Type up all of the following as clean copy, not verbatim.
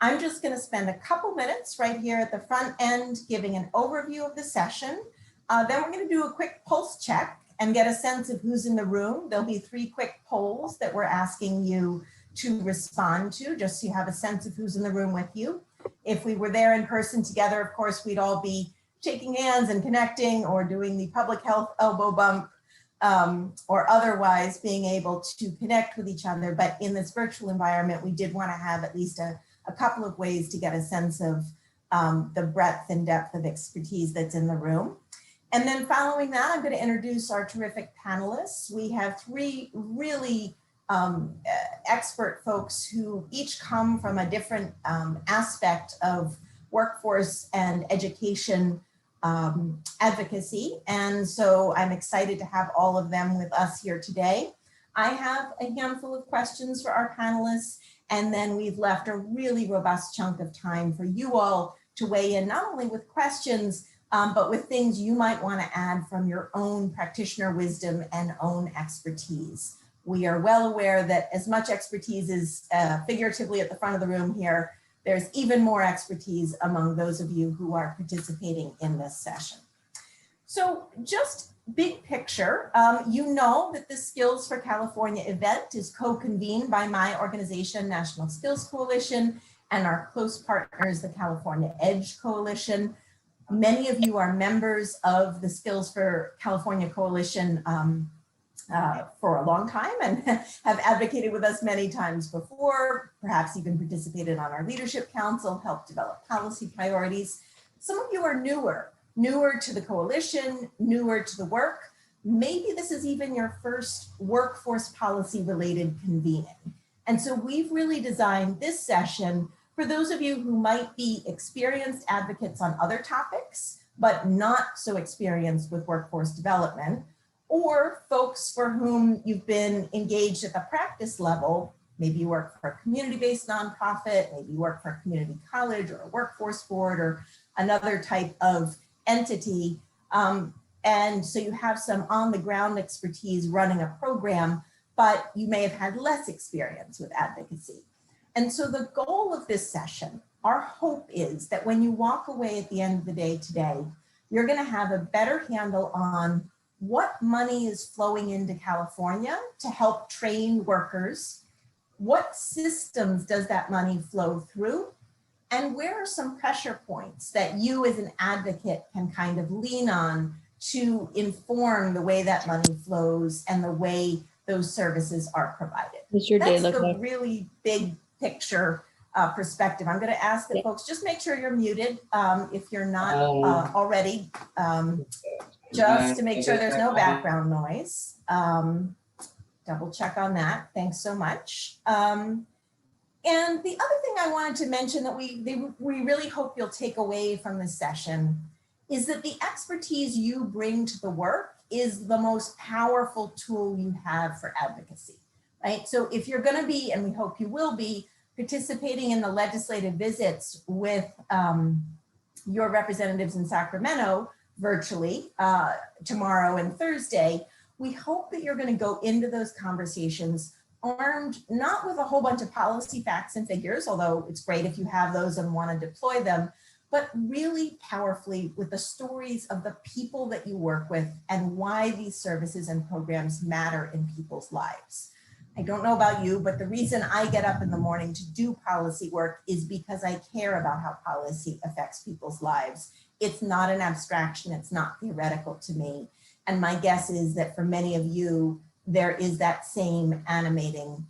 I'm just going to spend a couple minutes right here at the front end giving an overview of the session. Then we're going to do a quick pulse check and get a sense of who's in the room. There'll be 3 quick polls that we're asking you to respond to, just so you have a sense of who's in the room with you. If we were there in person together, of course, we'd all be shaking hands and connecting or doing the public health elbow bump or otherwise being able to connect with each other. But in this virtual environment, we did want to have at least a couple of ways to get a sense of the breadth and depth of expertise that's in the room. And then following that, I'm going to introduce our terrific panelists. We have 3 really expert folks who each come from a different aspect of workforce and education advocacy. And so I'm excited to have all of them with us here today. I have a handful of questions for our panelists, and then we've left a really robust chunk of time for you all to weigh in, not only with questions, but with things you might want to add from your own practitioner wisdom and own expertise. We are well aware that as much expertise is figuratively at the front of the room here, there's even more expertise among those of you who are participating in this session. So just big picture, you know that the Skills for California event is co-convened by my organization, National Skills Coalition, and our close partners, the California EDGE Coalition. Many of you are members of the Skills for California Coalition for a long time and have advocated with us many times before, perhaps even participated on our leadership council, helped develop policy priorities. Some of you are newer to the coalition, newer to the work. Maybe this is even your first workforce policy related convening. And so we've really designed this session for those of you who might be experienced advocates on other topics, but not so experienced with workforce development, or folks for whom you've been engaged at the practice level. Maybe you work for a community-based nonprofit, maybe you work for a community college or a workforce board or another type of entity. And so you have some on-the-ground expertise running a program, but you may have had less experience with advocacy. And so the goal of this session, our hope is that when you walk away at the end of the day today, you're going to have a better handle on what money is flowing into California to help train workers, what systems does that money flow through, and where are some pressure points that you as an advocate can kind of lean on to inform the way that money flows and the way those services are provided. That's the really big picture perspective. I'm going to ask that folks just make sure you're muted if you're not already, just to make sure there's no background noise. Double check on that. Thanks so much. And the other thing I wanted to mention that we really hope you'll take away from this session is that the expertise you bring to the work is the most powerful tool you have for advocacy, right? So if you're going to be, and we hope you will be, participating in the legislative visits with your representatives in Sacramento virtually tomorrow and Thursday, we hope that you're going to go into those conversations armed not with a whole bunch of policy facts and figures, although it's great if you have those and want to deploy them, but really powerfully with the stories of the people that you work with and why these services and programs matter in people's lives. I don't know about you, but the reason I get up in the morning to do policy work is because I care about how policy affects people's lives. It's not an abstraction, it's not theoretical to me. And my guess is that for many of you, there is that same animating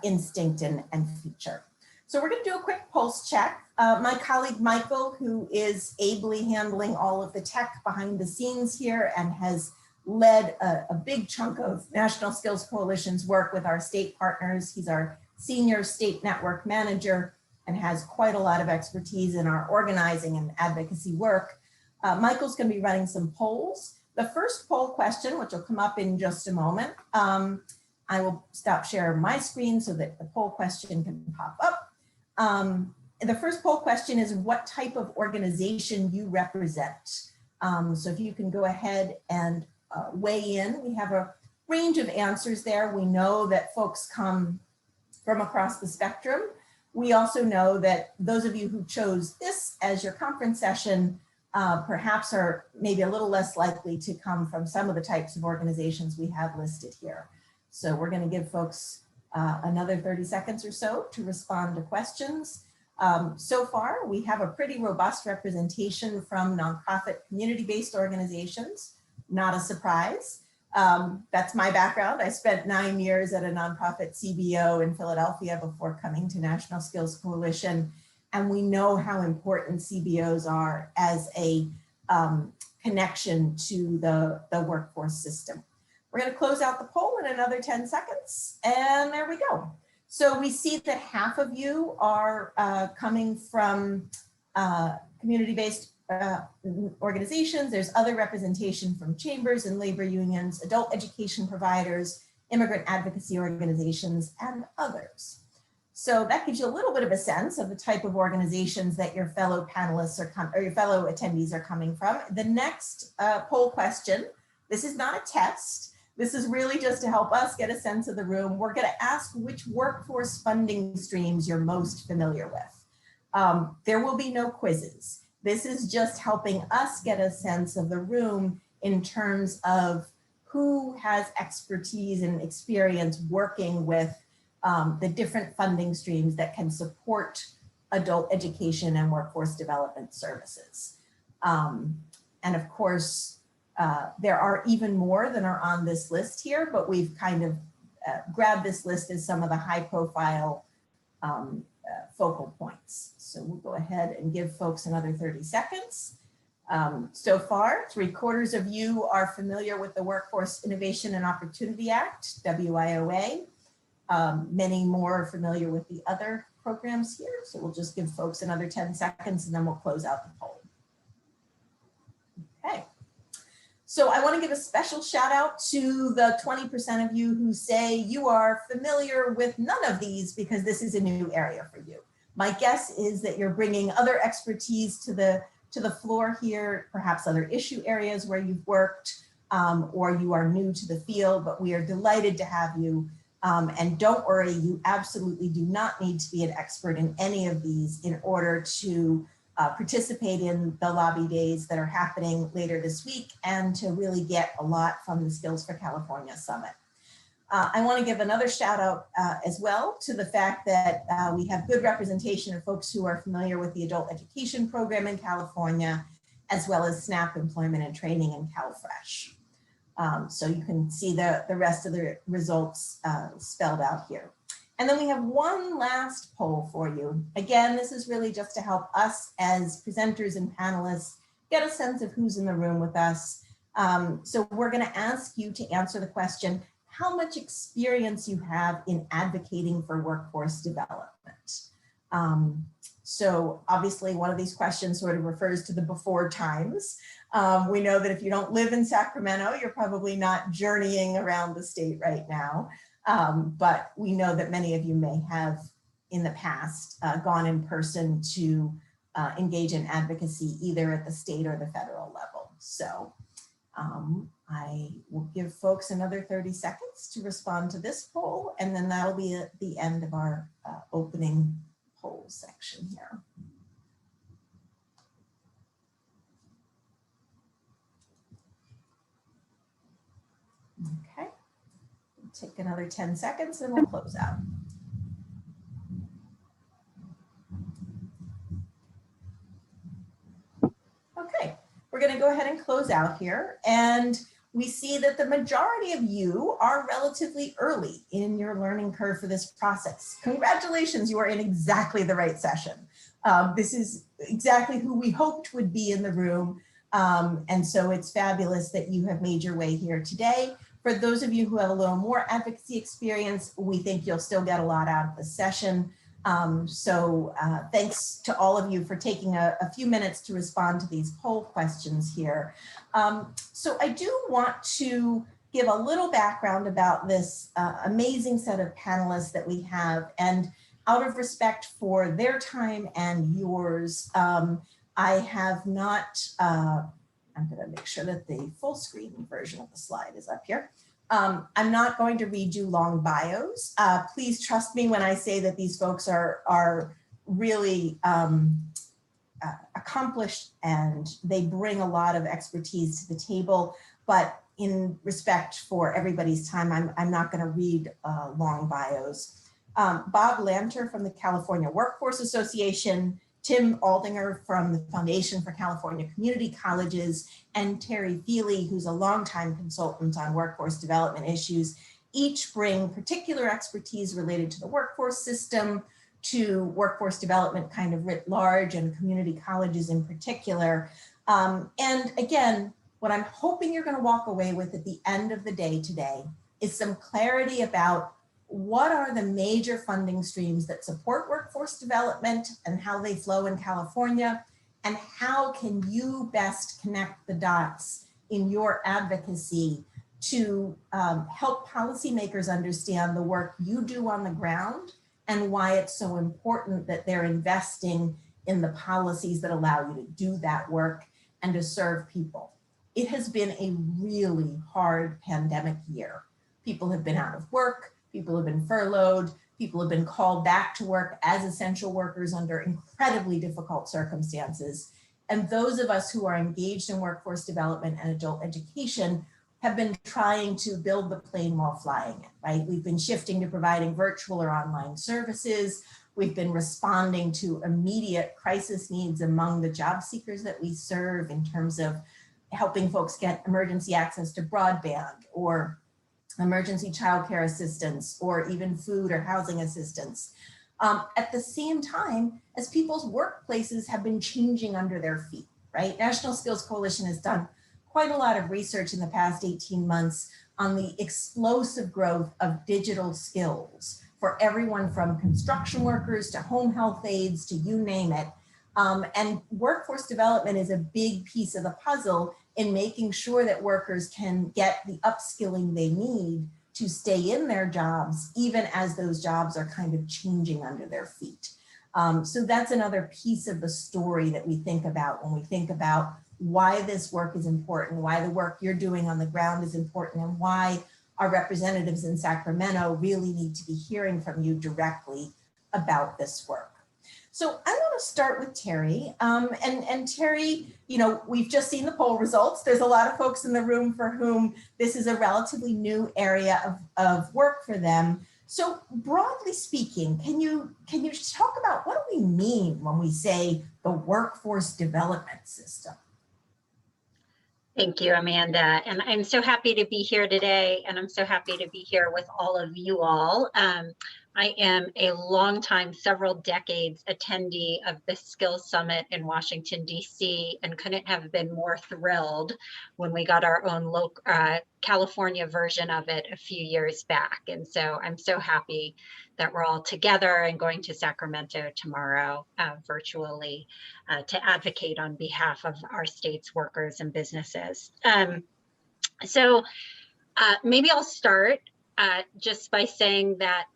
instinct and feature. So we're going to do a quick pulse check. My colleague Michael, who is ably handling all of the tech behind the scenes here and has led a big chunk of National Skills Coalition's work with our state partners. He's our senior state network manager and has quite a lot of expertise in our organizing and advocacy work. Michael's going to be running some polls. The first poll question, which will come up in just a moment, I will stop sharing my screen so that the poll question can pop up. The first poll question is what type of organization you represent. So if you can go ahead and weigh in. We have a range of answers there. We know that folks come from across the spectrum. We also know that those of you who chose this as your conference session perhaps are maybe a little less likely to come from some of the types of organizations we have listed here. So we're going to give folks another 30 seconds or so to respond to questions. So far, we have a pretty robust representation from nonprofit community-based organizations. Not a surprise. That's my background. I spent 9 years at a nonprofit CBO in Philadelphia before coming to National Skills Coalition. And we know how important CBOs are as a connection to the workforce system. We're going to close out the poll in another 10 seconds. And there we go. So we see that half of you are coming from community-based organizations. There's other representation from chambers and labor unions, adult education providers, immigrant advocacy organizations, and others. So that gives you a little bit of a sense of the type of organizations that your fellow panelists or your fellow attendees are coming from. The next poll question, this is not a test. This is really just to help us get a sense of the room. We're going to ask which workforce funding streams you're most familiar with. There will be no quizzes. This is just helping us get a sense of the room in terms of who has expertise and experience working with the different funding streams that can support adult education and workforce development services. And of course, there are even more than are on this list here, but we've kind of grabbed this list as some of the high profile focal points. So we'll go ahead and give folks another 30 seconds. So far, 3/4 of you are familiar with the Workforce Innovation and Opportunity Act, WIOA. Many more are familiar with the other programs here. So we'll just give folks another 10 seconds and then we'll close out the poll. Okay. So I want to give a special shout out to the 20% of you who say you are familiar with none of these because this is a new area for you. My guess is that you're bringing other expertise to the floor here, perhaps other issue areas where you've worked or you are new to the field, but we are delighted to have you. And don't worry, you absolutely do not need to be an expert in any of these in order to participate in the lobby days that are happening later this week and to really get a lot from the Skills for California Summit. I want to give another shout out as well to the fact that we have good representation of folks who are familiar with the adult education program in California, as well as SNAP employment and training in CalFresh. So you can see the rest of the results spelled out here. And then we have one last poll for you. Again, this is really just to help us as presenters and panelists get a sense of who's in the room with us. So we're going to ask you to answer the question, how much experience you have in advocating for workforce development. So obviously one of these questions sort of refers to the before times. We know that if you don't live in Sacramento, you're probably not journeying around the state right now. But we know that many of you may have in the past gone in person to engage in advocacy either at the state or the federal level. So I will give folks another 30 seconds to respond to this poll, and then that'll be at the end of our opening poll section here. Okay, we'll take another 10 seconds and we'll close out. Okay, we're going to go ahead and close out here, and we see that the majority of you are relatively early in your learning curve for this process. Congratulations, you are in exactly the right session. This is exactly who we hoped would be in the room, and so it's fabulous that you have made your way here today. For those of you who have a little more advocacy experience, we think you'll still get a lot out of the session. Thanks to all of you for taking a few minutes to respond to these poll questions here. So I do want to give a little background about this amazing set of panelists that we have, and out of respect for their time and yours, I have not, I'm going to make sure that the full screen version of the slide is up here. I'm not going to read you long bios. Please trust me when I say that these folks are really accomplished and they bring a lot of expertise to the table, but in respect for everybody's time, I'm not going to read long bios. Bob Lanter from the California Workforce Association, Tim Aldinger from the Foundation for California Community Colleges, and Terri Feeley, who's a longtime consultant on workforce development issues, each bring particular expertise related to the workforce system, to workforce development kind of writ large, and community colleges in particular. And again, what I'm hoping you're going to walk away with at the end of the day today is some clarity about what are the major funding streams that support workforce development and how they flow in California, and how can you best connect the dots in your advocacy to help policymakers understand the work you do on the ground and why it's so important that they're investing in the policies that allow you to do that work and to serve people. It has been a really hard pandemic year. People have been out of work, people have been furloughed, people have been called back to work as essential workers under incredibly difficult circumstances. And those of us who are engaged in workforce development and adult education have been trying to build the plane while flying it, right? We've been shifting to providing virtual or online services. We've been responding to immediate crisis needs among the job seekers that we serve in terms of helping folks get emergency access to broadband or emergency childcare assistance or even food or housing assistance. At the same time as people's workplaces have been changing under their feet, right? National Skills Coalition has done quite a lot of research in the past 18 months on the explosive growth of digital skills for everyone from construction workers to home health aides to you name it. And workforce development is a big piece of the puzzle in making sure that workers can get the upskilling they need to stay in their jobs, even as those jobs are kind of changing under their feet. So that's another piece of the story that we think about when we think about why this work is important, why the work you're doing on the ground is important, and why our representatives in Sacramento really need to be hearing from you directly about this work. So I'm going to start with Terri. And Terri, you know, we've just seen the poll results. There's a lot of folks in the room for whom this is a relatively new area of work for them. So broadly speaking, can you talk about what do we mean when we say the workforce development system? Thank you, Amanda. And I'm so happy to be here today, and I'm so happy to be here with all of you all. I am a longtime, several decades attendee of the Skills Summit in Washington, D.C., and couldn't have been more thrilled when we got our own local California version of it a few years back. And so I'm so happy that we're all together and going to Sacramento tomorrow virtually to advocate on behalf of our state's workers and businesses. So maybe I'll start just by saying that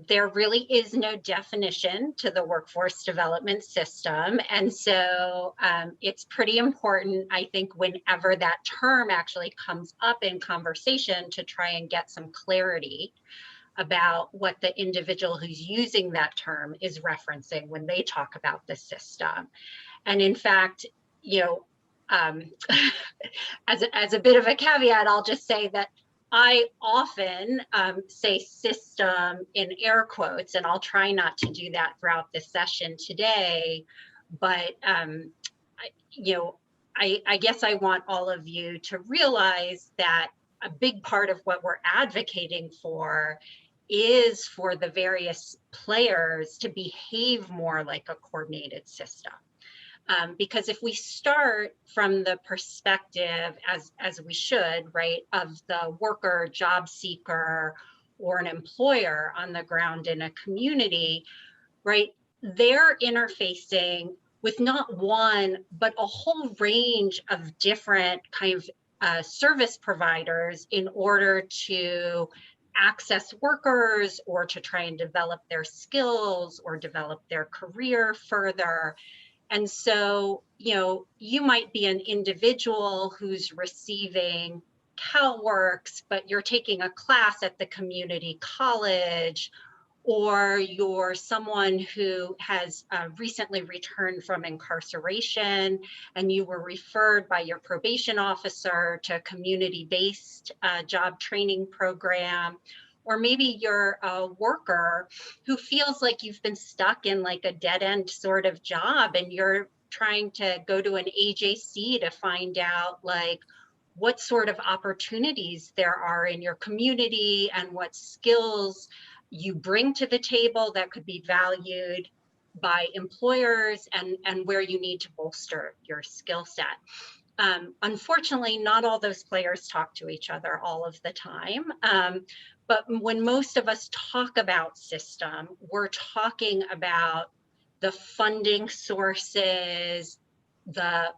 there really is no definition to the workforce development system. And so it's pretty important, I think, whenever that term actually comes up in conversation to try and get some clarity about what the individual who's using that term is referencing when they talk about the system. And in fact, you know, as a bit of a caveat, I'll just say that I often say system in air quotes, and I'll try not to do that throughout the session today. But, you know, I guess I want all of you to realize that a big part of what we're advocating for is for the various players to behave more like a coordinated system. Because if we start from the perspective, as we should, right, of the worker, job seeker, or an employer on the ground in a community, right, they're interfacing with not one, but a whole range of different kind of service providers in order to access workers or to try and develop their skills or develop their career further. And so, you know, you might be an individual who's receiving CalWorks, but you're taking a class at the community college, or you're someone who has recently returned from incarceration and you were referred by your probation officer to a community-based job training program, or maybe you're a worker who feels like you've been stuck in like a dead-end sort of job and you're trying to go to an AJC to find out like what sort of opportunities there are in your community and what skills you bring to the table that could be valued by employers, and where you need to bolster your skill set. Unfortunately, not all those players talk to each other all of the time. But when most of us talk about system, we're talking about the funding sources, the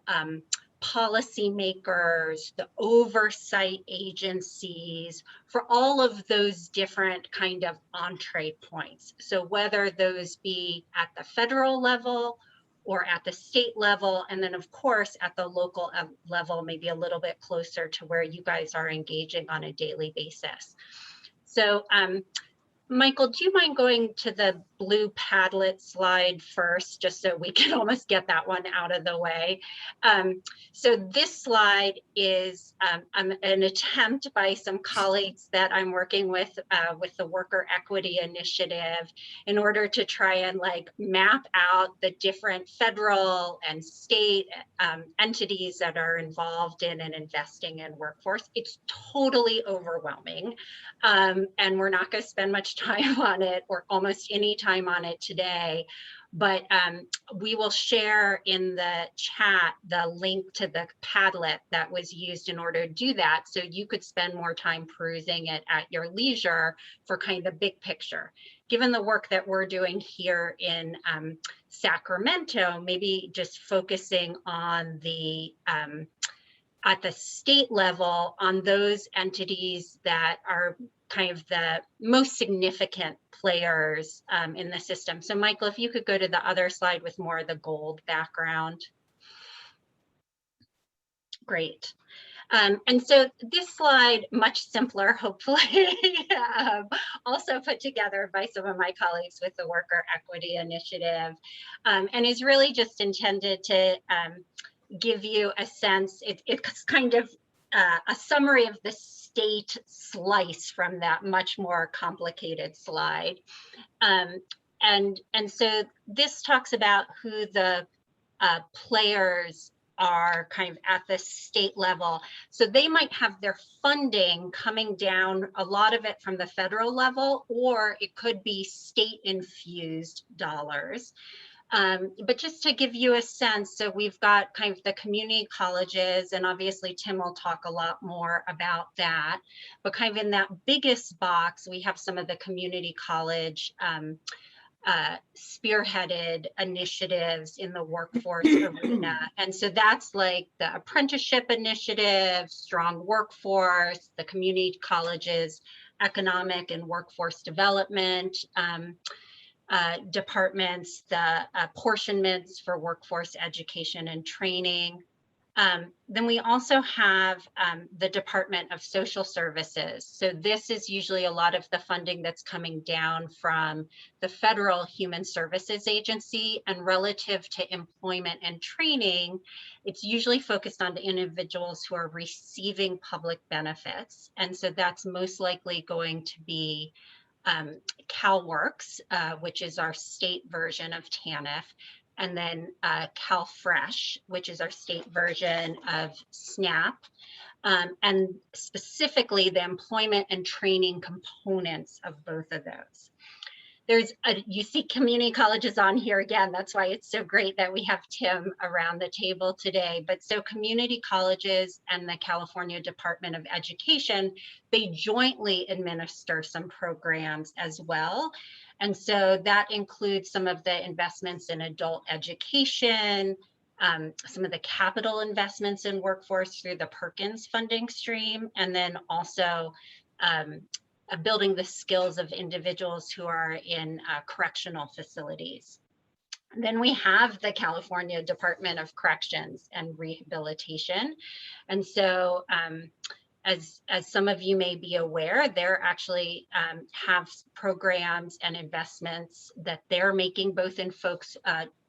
policymakers, the oversight agencies, for all of those different kind of entree points. So whether those be at the federal level or at the state level, and then of course at the local level, maybe a little bit closer to where you guys are engaging on a daily basis. So Michael, do you mind going to the blue Padlet slide first, just so we can almost get that one out of the way? So this slide is an attempt by some colleagues that I'm working with the Worker Equity Initiative in order to try and like map out the different federal and state entities that are involved in and investing in workforce. It's totally overwhelming. And we're not going to spend much time on it, or almost any time on it today, but we will share in the chat the link to the Padlet that was used in order to do that, so you could spend more time perusing it at your leisure for kind of the big picture. Given the work that we're doing here in Sacramento, maybe just focusing on the at the state level on those entities that are kind of the most significant players in the system. So Michael, if you could go to the other slide with more of the gold background. Great. And so this slide, much simpler, hopefully, also put together by some of my colleagues with the Worker Equity Initiative, and is really just intended to give you a sense. It's kind of a summary of the state slice from that much more complicated slide. And so this talks about who the players are kind of at the state level. So they might have their funding coming down, a lot of it from the federal level, or it could be state infused dollars. But just to give you a sense, so we've got kind of the community colleges, and obviously Tim will talk a lot more about that, but kind of in that biggest box, we have some of the community college spearheaded initiatives in the workforce arena. And so that's like the apprenticeship initiative, strong workforce, the community colleges, economic and workforce development, departments, the apportionments for workforce education and training. Then we also have the Department of Social Services. So this is usually a lot of the funding that's coming down from the Federal Human Services Agency, and relative to employment and training, it's usually focused on the individuals who are receiving public benefits. And so that's most likely going to be CalWorks, which is our state version of TANF, and then CalFresh, which is our state version of SNAP, and specifically the employment and training components of both of those. You see community colleges on here again. That's why it's so great that we have Tim around the table today. But so community colleges and the California Department of Education, they jointly administer some programs as well. And so that includes some of the investments in adult education, some of the capital investments in workforce through the Perkins funding stream, and then also building the skills of individuals who are in correctional facilities. And then we have the California Department of Corrections and Rehabilitation. And so As some of you may be aware, they're actually have programs and investments that they're making both in folks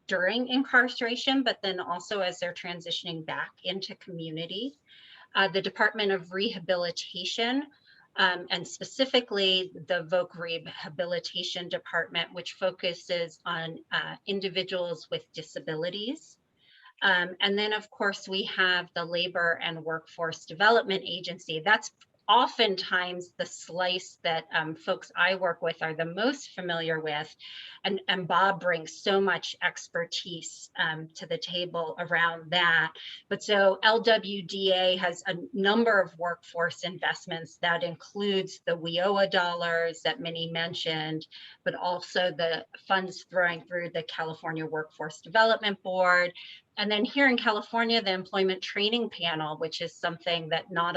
during incarceration, but then also as they're transitioning back into community. The Department of Rehabilitation, and specifically the VOC Rehabilitation Department, which focuses on individuals with disabilities. And then, of course, we have the Labor and Workforce Development Agency. That's oftentimes the slice that folks I work with are the most familiar with. And Bob brings so much expertise to the table around that. But so LWDA has a number of workforce investments that includes the WIOA dollars that Minnie mentioned, but also the funds flowing through the California Workforce Development Board. And then here in California, the Employment Training Panel, which is something that not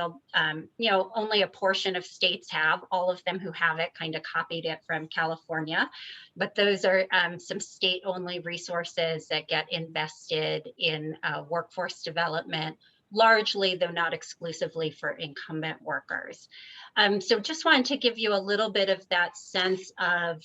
only a portion of states have. All of them who have it kind of copied it from California, but those are some state-only resources that get invested in workforce development, largely, though not exclusively, for incumbent workers. So just wanted to give you a little bit of that sense of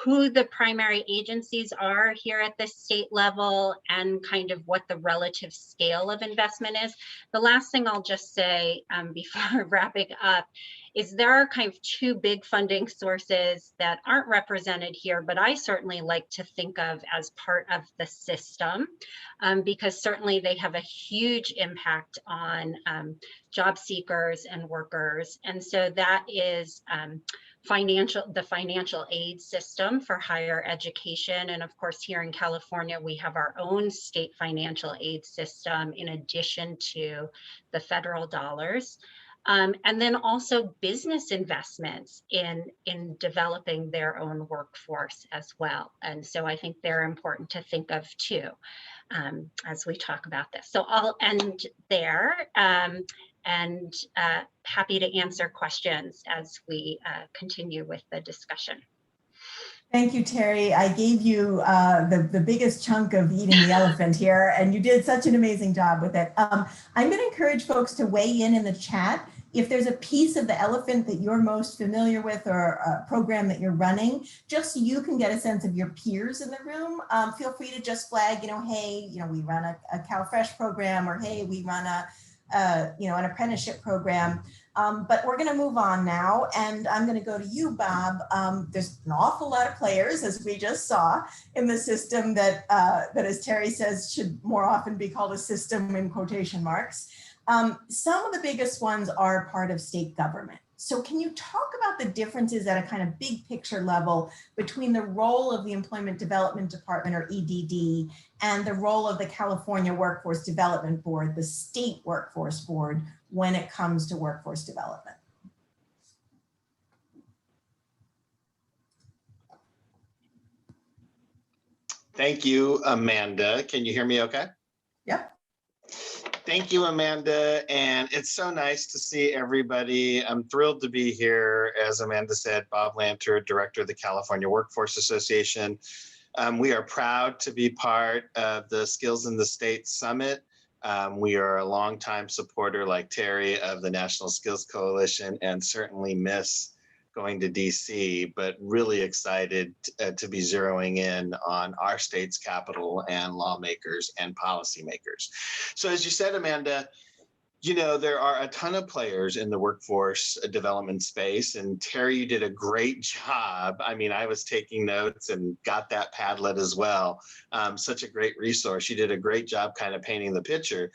who the primary agencies are here at the state level and kind of what the relative scale of investment is. The last thing I'll just say before wrapping up is there are kind of two big funding sources that aren't represented here, but I certainly like to think of as part of the system because certainly they have a huge impact on job seekers and workers. And so that is the financial aid system for higher education. And of course, here in California, we have our own state financial aid system in addition to the federal dollars. And then also business investments in developing their own workforce as well. And so I think they're important to think of too, as we talk about this. So I'll end there. And happy to answer questions as we continue with the discussion. Thank you, Terri. I gave you the biggest chunk of eating the elephant here, and you did such an amazing job with it. I'm going to encourage folks to weigh in the chat. If there's a piece of the elephant that you're most familiar with or a program that you're running, just so you can get a sense of your peers in the room, feel free to just flag, hey, we run a CalFresh program, or hey, we run an apprenticeship program. But we're going to move on now, and I'm going to go to you, Bob. There's an awful lot of players, as we just saw, in the system that, as Terri says, should more often be called a system in quotation marks. Some of the biggest ones are part of state government. So can you talk about the differences at a kind of big picture level between the role of the Employment Development Department, or EDD, and the role of the California Workforce Development Board, the state workforce board, when it comes to workforce development? Thank you, Amanda. Can you hear me okay? Yep. Thank you, Amanda. And it's so nice to see everybody. I'm thrilled to be here. As Amanda said, Bob Lanter, Director of the California Workforce Association. We are proud to be part of the Skills in the State Summit. We are a longtime supporter, like Terri, of the National Skills Coalition, and certainly miss going to DC, but really excited to be zeroing in on our state's capital and lawmakers and policymakers. So as you said, Amanda, there are a ton of players in the workforce development space, and Terri, you did a great job. I mean, I was taking notes and got that Padlet as well. Such a great resource. You did a great job kind of painting the picture.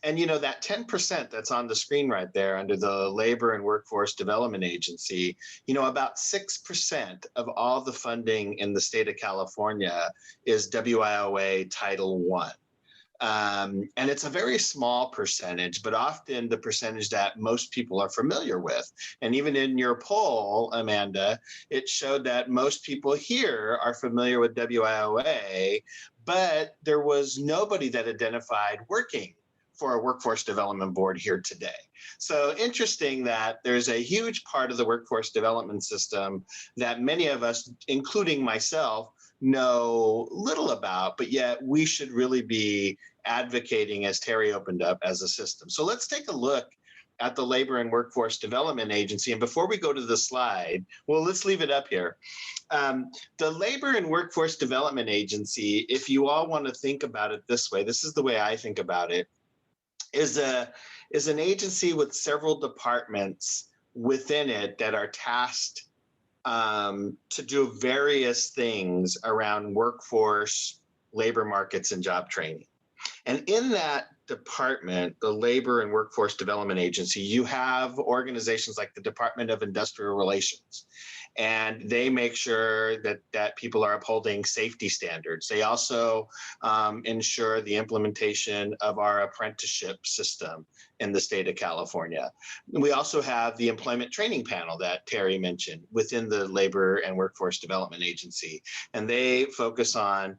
And that 10% that's on the screen right there under the Labor and Workforce Development Agency, about 6% of all the funding in the state of California is WIOA Title I. And it's a very small percentage, but often the percentage that most people are familiar with. And even in your poll, Amanda, it showed that most people here are familiar with WIOA, but there was nobody that identified working for a workforce development board here today. So interesting that there's a huge part of the workforce development system that many of us, including myself, know little about, but yet we should really be advocating, as Terri opened up, as a system. So let's take a look at the Labor and Workforce Development Agency. And before we go to the slide, well, let's leave it up here. The Labor and Workforce Development Agency, if you all want to think about it this way, this is the way I think about it, is an agency with several departments within it that are tasked to do various things around workforce, labor markets, and job training. And in that department, the Labor and Workforce Development Agency, you have organizations like the Department of Industrial Relations, and they make sure that people are upholding safety standards. They also ensure the implementation of our apprenticeship system in the state of California. We also have the Employment Training Panel that Terri mentioned within the Labor and Workforce Development Agency, and they focus on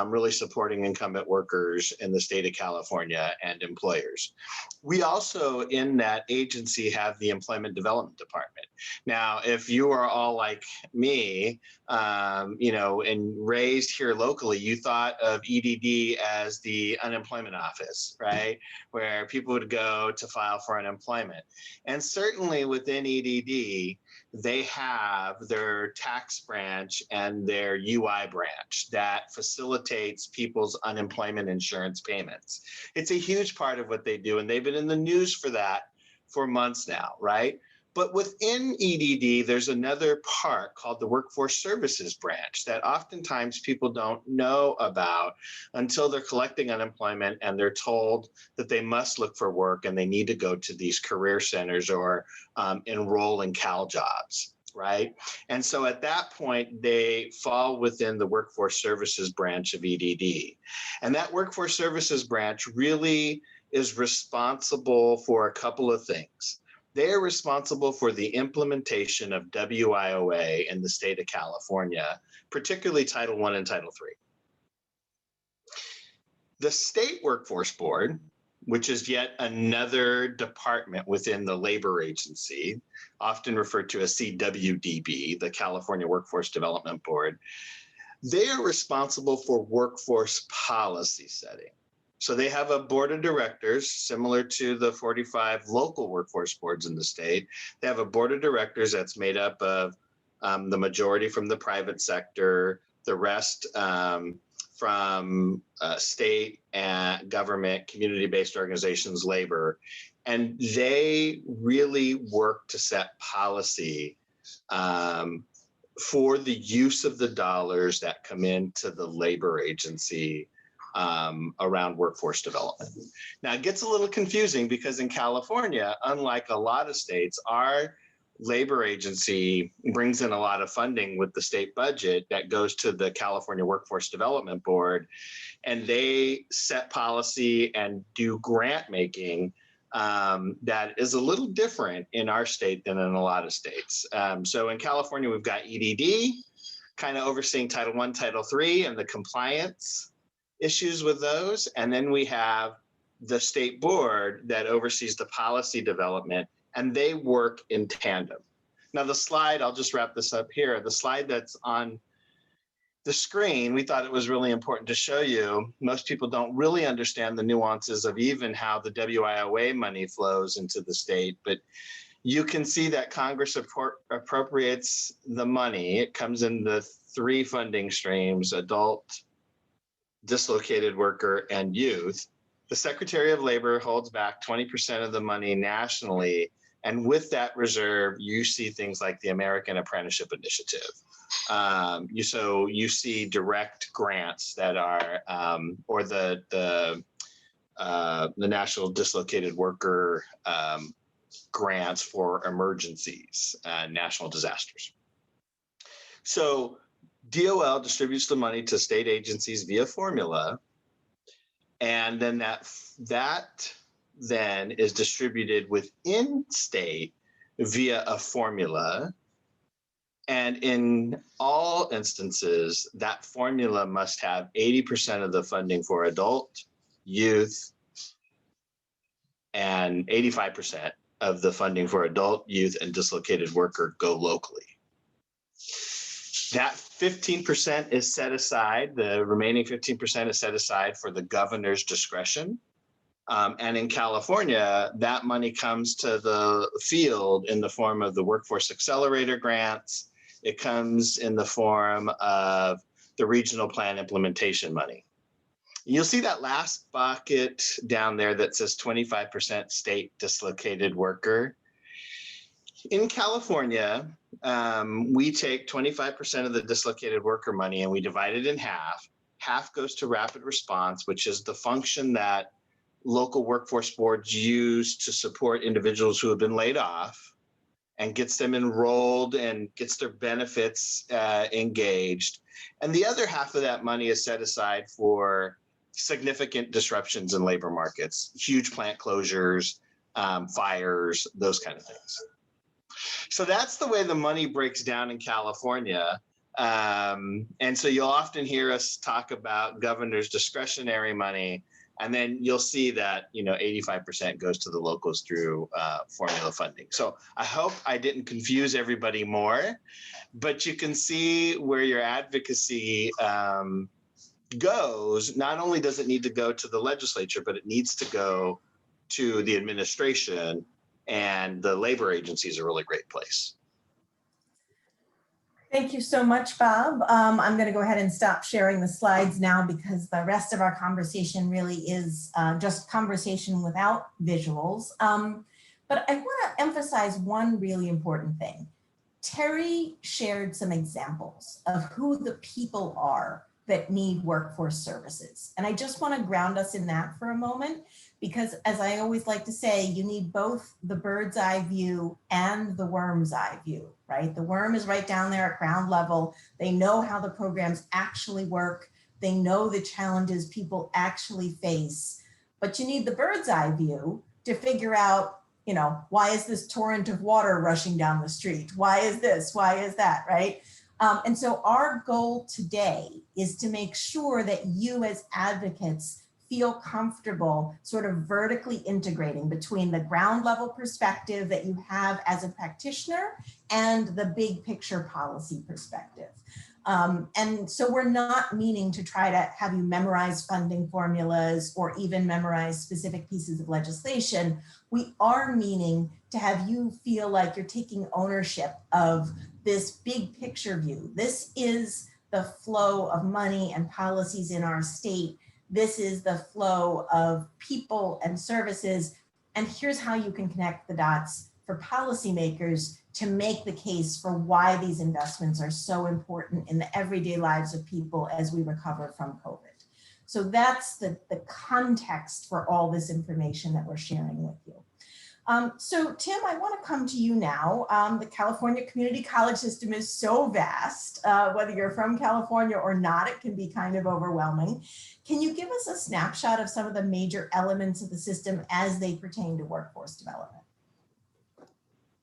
really supporting incumbent workers in the state of California and employers. We also, in that agency, have the Employment Development Department. Now, if you are all like me, and raised here locally, you thought of EDD as the unemployment office, right? Where people would go to file for unemployment. And certainly within EDD, they have their tax branch and their UI branch that facilitates people's unemployment insurance payments. It's a huge part of what they do, and they've been in the news for that for months now, right? But within EDD, there's another part called the Workforce Services branch that oftentimes people don't know about until they're collecting unemployment and they're told that they must look for work and they need to go to these career centers or enroll in Cal jobs, right? And so at that point, they fall within the Workforce Services branch of EDD. And that Workforce Services branch really is responsible for a couple of things. They are responsible for the implementation of WIOA in the state of California, particularly Title I and Title III. The State Workforce Board, which is yet another department within the labor agency, often referred to as CWDB, the California Workforce Development Board, they are responsible for workforce policy setting. So they have a board of directors similar to the 45 local workforce boards in the state. They have a board of directors that's made up of the majority from the private sector, the rest from state and government, community-based organizations, labor. And they really work to set policy for the use of the dollars that come into the labor agency around workforce development. Now, it gets a little confusing because in California, unlike a lot of states, our labor agency brings in a lot of funding with the state budget that goes to the California Workforce Development Board, and they set policy and do grant making that is a little different in our state than in a lot of states. So in California, we've got EDD kind of overseeing Title I, Title III, and the compliance issues with those. And then we have the state board that oversees the policy development, and they work in tandem. Now the slide, I'll just wrap this up here. The slide that's on the screen, we thought it was really important to show you. Most people don't really understand the nuances of even how the WIOA money flows into the state, but you can see that Congress appropriates the money. It comes in the three funding streams: adult, dislocated worker, and youth. The Secretary of Labor holds back 20% of the money nationally. And with that reserve, you see things like the American Apprenticeship Initiative. You see direct grants that are, or the National Dislocated Worker grants for emergencies, national disasters. So DOL distributes the money to state agencies via formula, and then that then is distributed within state via a formula. And in all instances, that formula must have 80% of the funding for adult, youth, and 85% of the funding for adult, youth, and dislocated worker go locally. That 15% is set aside, the remaining 15% is set aside for the governor's discretion And in California, that money comes to the field in the form of the Workforce Accelerator grants. It comes in the form of the regional plan implementation money. You'll see that last bucket down there that says 25% state dislocated worker. In California, we take 25% of the dislocated worker money and we divide it in half. Half goes to rapid response, which is the function that local workforce boards use to support individuals who have been laid off and gets them enrolled and gets their benefits engaged. And the other half of that money is set aside for significant disruptions in labor markets, huge plant closures, fires, those kind of things. So that's the way the money breaks down in California. And so you'll often hear us talk about governor's discretionary money, and then you'll see that 85% goes to the locals through formula funding. So I hope I didn't confuse everybody more, but you can see where your advocacy goes. Not only does it need to go to the legislature, but it needs to go to the administration, and the labor agency is a really great place. Thank you so much, Bob. I'm going to go ahead and stop sharing the slides now because the rest of our conversation really is just conversation without visuals. But I want to emphasize one really important thing. Terri shared some examples of who the people are that need workforce services. And I just want to ground us in that for a moment, because as I always like to say, you need both the bird's eye view and the worm's eye view, right? The worm is right down there at ground level. They know how the programs actually work. They know the challenges people actually face, but you need the bird's eye view to figure out, why is this torrent of water rushing down the street? Why is this? Why is that, right? And so our goal today is to make sure that you as advocates feel comfortable sort of vertically integrating between the ground level perspective that you have as a practitioner and the big picture policy perspective. And so we're not meaning to try to have you memorize funding formulas or even memorize specific pieces of legislation. We are meaning to have you feel like you're taking ownership of this big picture view. This is the flow of money and policies in our state. This is the flow of people and services. And here's how you can connect the dots for policymakers to make the case for why these investments are so important in the everyday lives of people as we recover from COVID. So that's the context for all this information that we're sharing with you. So Tim, I want to come to you now. The California community college system is so vast, whether you're from California or not, it can be kind of overwhelming. Can you give us a snapshot of some of the major elements of the system as they pertain to workforce development?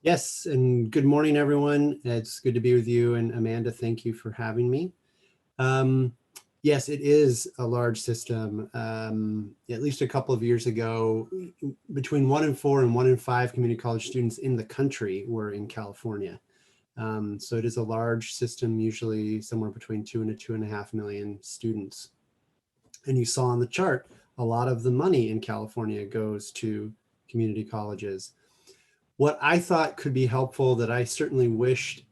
Yes, and good morning, everyone. It's good to be with you. And Amanda, thank you for having me. Yes, it is a large system. At least a couple of years ago, between 1 in 4 and 1 in 5 community college students in the country were in California. So it is a large system, usually somewhere between 2 and 2.5 million students. And you saw on the chart, a lot of the money in California goes to community colleges. What I thought could be helpful that I certainly wished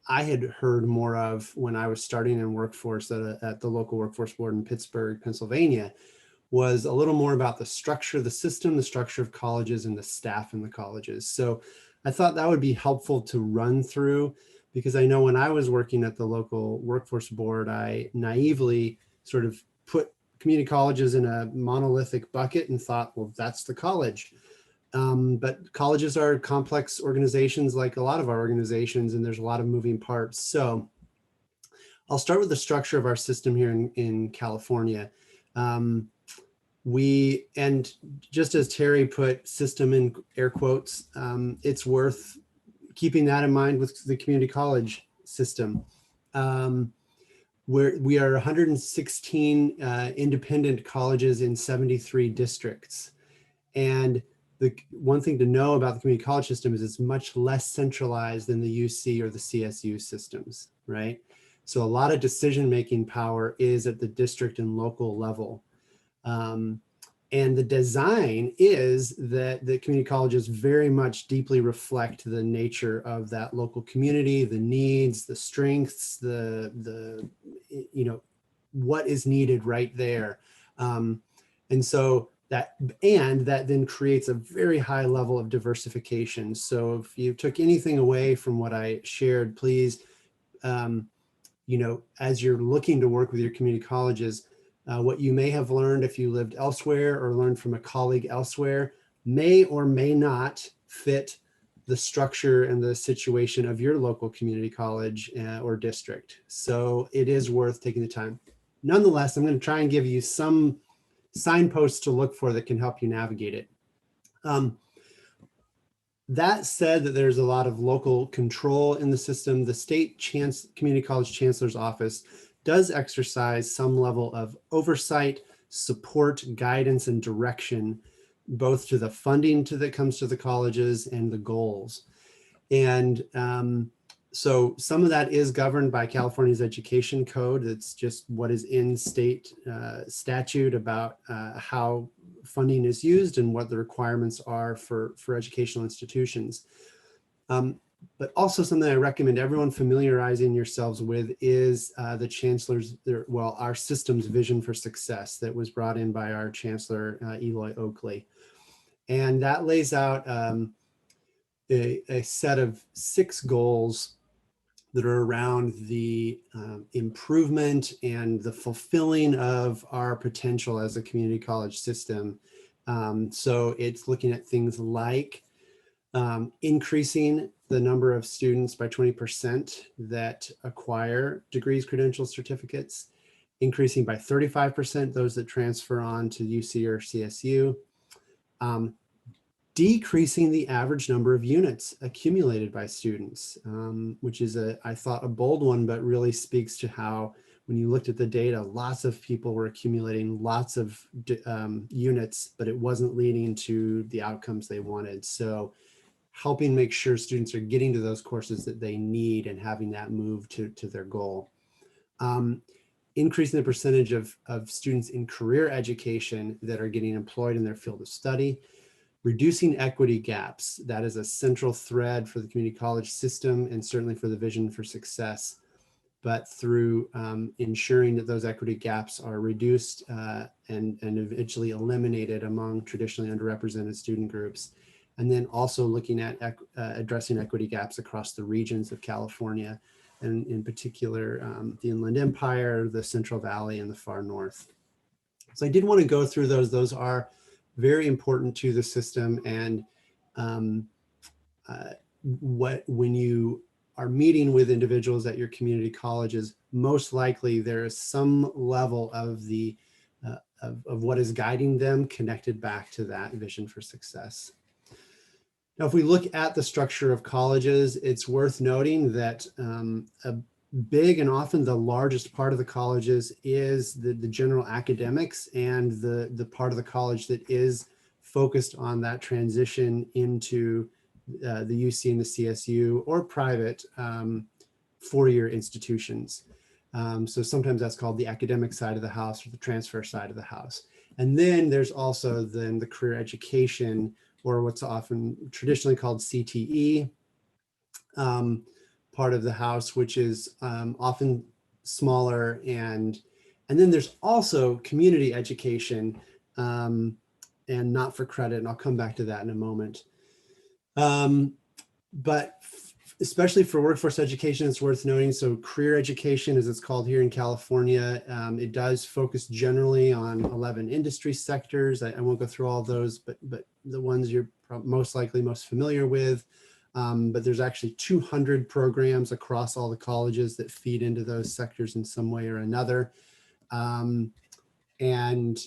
I had heard more of when I was starting in workforce at the local workforce board in Pittsburgh, Pennsylvania, was a little more about the structure of the system, the structure of colleges, and the staff in the colleges. So I thought that would be helpful to run through, because I know when I was working at the local workforce board, I naively sort of put community colleges in a monolithic bucket and thought, well, that's the college. But colleges are complex organizations like a lot of our organizations, and there's a lot of moving parts. So I'll start with the structure of our system here in California. And just as Terri put system in air quotes, it's worth keeping that in mind with the community college system. We are 116 independent colleges in 73 districts. And the one thing to know about the community college system is it's much less centralized than the UC or the CSU systems, right? So a lot of decision-making power is at the district and local level. And the design is that the community colleges very much deeply reflect the nature of that local community, the needs, the strengths, the you know, what is needed right there. And so that then creates a very high level of diversification. So if you took anything away from what I shared, please, you know, as you're looking to work with your community colleges, what you may have learned if you lived elsewhere or learned from a colleague elsewhere may or may not fit the structure and the situation of your local community college or district. So it is worth taking the time. Nonetheless, I'm going to try and give you some signposts to look for that can help you navigate it. That said, that there's a lot of local control in the system, the state community college chancellor's office does exercise some level of oversight, support, guidance, and direction, both to the funding that comes to the colleges and the goals. And so some of that is governed by California's education code. It's just what is in state statute about how funding is used and what the requirements are for educational institutions. But also something I recommend everyone familiarizing yourselves with is the chancellor's, well, our system's vision for success that was brought in by our chancellor, Eloy Oakley. And that lays out a set of 6 goals that are around the improvement and the fulfilling of our potential as a community college system. So it's looking at things like increasing the number of students by 20% that acquire degrees, credentials, certificates, increasing by 35% those that transfer on to UC or CSU, decreasing the average number of units accumulated by students, which is I thought a bold one, but really speaks to how when you looked at the data, lots of people were accumulating lots of units, but it wasn't leading to the outcomes they wanted. So helping make sure students are getting to those courses that they need and having that move to their goal. Increasing the percentage of students in career education that are getting employed in their field of study. Reducing equity gaps. That is a central thread for the community college system and certainly for the vision for success. But through ensuring that those equity gaps are reduced and eventually eliminated among traditionally underrepresented student groups. And then also looking at addressing equity gaps across the regions of California, and in particular, the Inland Empire, the Central Valley, and the far north. So I did want to go through those. Those are very important to the system. And when you are meeting with individuals at your community colleges, most likely there is some level of the of what is guiding them connected back to that vision for success. Now, if we look at the structure of colleges, it's worth noting that a big and often the largest part of the colleges is the general academics and the part of the college that is focused on that transition into the UC and the CSU or private four-year institutions. So sometimes that's called the academic side of the house or the transfer side of the house. And then there's also then the career education, or what's often traditionally called CTE, part of the house, which is often smaller. And then there's also community education and not for credit. And I'll come back to that in a moment. But especially for workforce education, it's worth noting. So career education, as it's called here in California, it does focus generally on 11 industry sectors. I won't go through all those, but the ones you're most likely most familiar with. But there's actually 200 programs across all the colleges that feed into those sectors in some way or another. And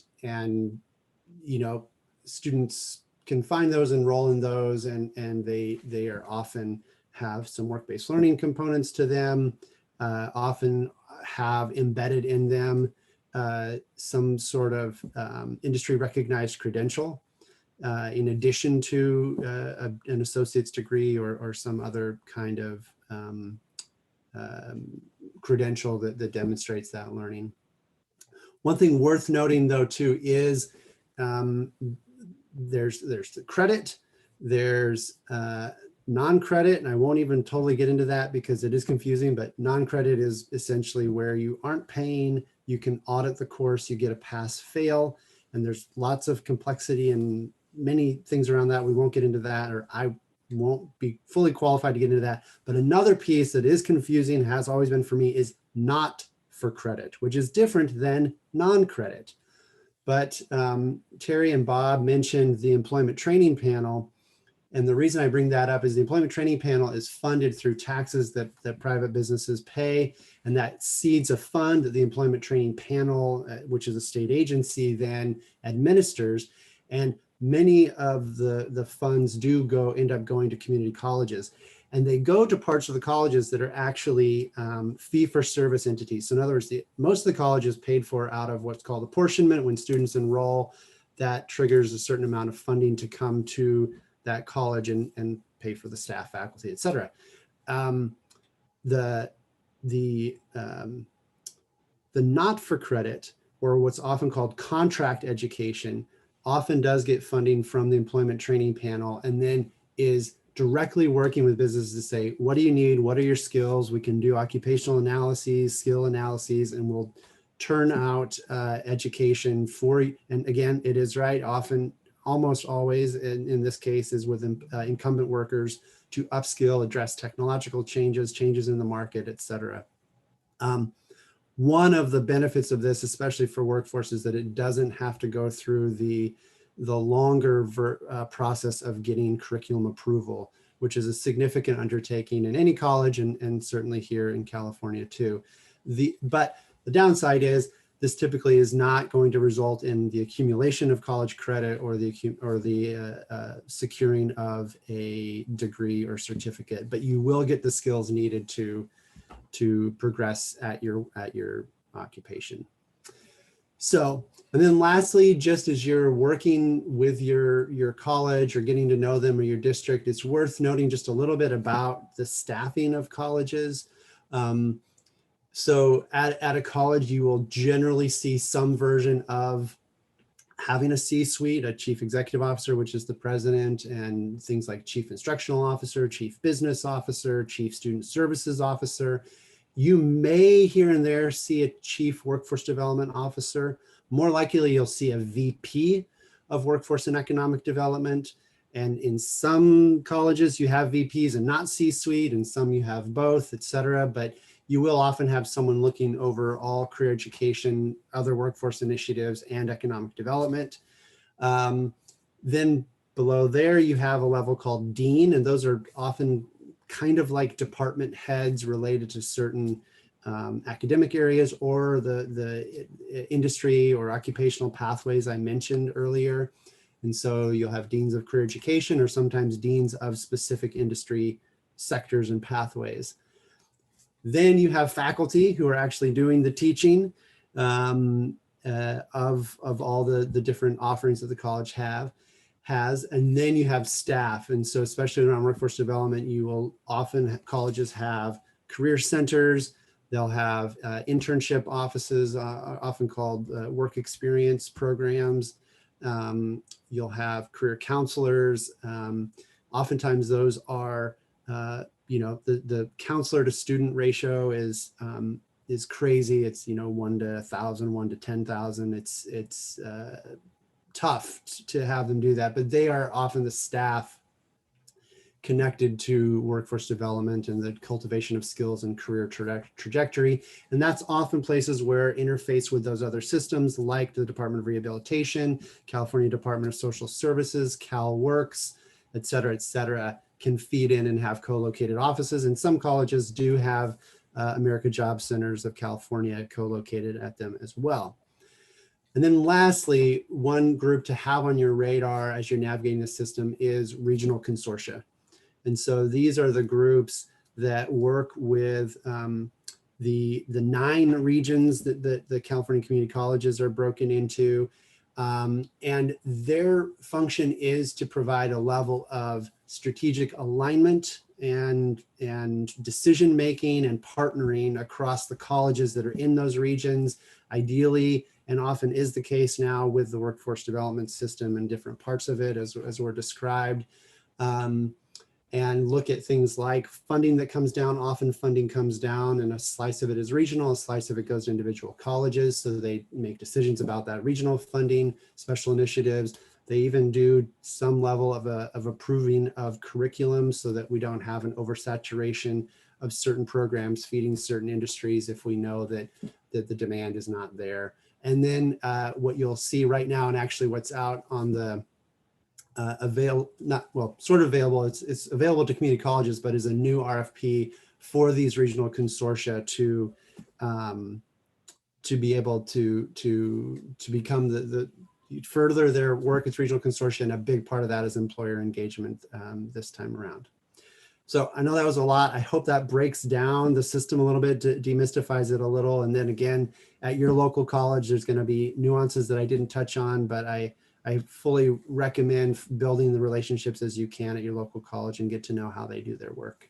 you know, students can find those, enroll in those, and they are often have some work-based learning components to them, often have embedded in them some sort of industry recognized credential in addition to an associate's degree or some other kind of credential that demonstrates that learning. One thing worth noting though too is there's the credit, there's non-credit, and I won't even totally get into that because it is confusing, but non-credit is essentially where you aren't paying, you can audit the course, you get a pass-fail, and there's lots of complexity and many things around that. We won't get into that, or I won't be fully qualified to get into that. But another piece that is confusing, has always been for me, is not for credit, which is different than non-credit. But Terry and Bob mentioned the employment training panel. And the reason I bring that up is the employment training panel is funded through taxes that private businesses pay, and that seeds a fund that the employment training panel, which is a state agency, then administers. And many of the funds do end up going to community colleges, and they go to parts of the colleges that are actually fee-for-service entities. So in other words, most of the college is paid for out of what's called apportionment. When students enroll, that triggers a certain amount of funding to come to that college and pay for the staff, faculty, et cetera. The not for credit, or what's often called contract education, often does get funding from the employment training panel, and then is directly working with businesses to say, what do you need? What are your skills? We can do occupational analyses, skill analyses, and we'll turn out education for you. And again, it is right, often, almost always, in this case, is with incumbent workers to upskill, address technological changes in the market, et cetera. One of the benefits of this, especially for workforce, is that it doesn't have to go through the longer process of getting curriculum approval, which is a significant undertaking in any college, and certainly here in California too. But the downside is this typically is not going to result in the accumulation of college credit or the securing of a degree or certificate, but you will get the skills needed to progress at your occupation. So, and then lastly, just as you're working with your college or getting to know them or your district, it's worth noting just a little bit about the staffing of colleges. So at a college, you will generally see some version of having a C-suite, a chief executive officer, which is the president, and things like chief instructional officer, chief business officer, chief student services officer. You may here and there see a chief workforce development officer. More likely, you'll see a VP of workforce and economic development. And in some colleges, you have VPs and not C-suite, and some you have both, et cetera. But you will often have someone looking over all career education, other workforce initiatives, and economic development. Then below there, you have a level called dean, and those are often kind of like department heads related to certain academic areas or the industry or occupational pathways I mentioned earlier. And so you'll have deans of career education, or sometimes deans of specific industry sectors and pathways. Then you have faculty who are actually doing the teaching of all the different offerings that the college has. And then you have staff. And so especially around workforce development, you will often, colleges have career centers. They'll have internship offices, often called work experience programs. You'll have career counselors. Oftentimes those are the counselor to student ratio is crazy. It's 1 to 1,000, 1 to 10,000. It's tough to have them do that, but they are often the staff connected to workforce development and the cultivation of skills and career trajectory. And that's often places where interface with those other systems like the Department of Rehabilitation, California Department of Social Services, CalWorks, et cetera, can feed in and have co-located offices. And some colleges do have America Job Centers of California co-located at them as well. And then lastly, one group to have on your radar as you're navigating the system is regional consortia. And so these are the groups that work with the 9 regions that the California community colleges are broken into. And their function is to provide a level of strategic alignment and decision making and partnering across the colleges that are in those regions, ideally, and often is the case now with the workforce development system and different parts of it as were described. And look at things like funding that comes down. Often funding comes down and a slice of it is regional, a slice of it goes to individual colleges. So they make decisions about that regional funding, special initiatives. They even do some level of approving of curriculum so that we don't have an oversaturation of certain programs feeding certain industries if we know that the demand is not there. And then what you'll see right now, and actually what's out on the sort of available. It's available to community colleges, but is a new RFP for these regional consortia to be able to become the further their work as regional consortia, and a big part of that is employer engagement this time around. So I know that was a lot. I hope that breaks down the system a little bit, demystifies it a little, and then again, at your local college, there's going to be nuances that I didn't touch on, but I fully recommend building the relationships as you can at your local college and get to know how they do their work.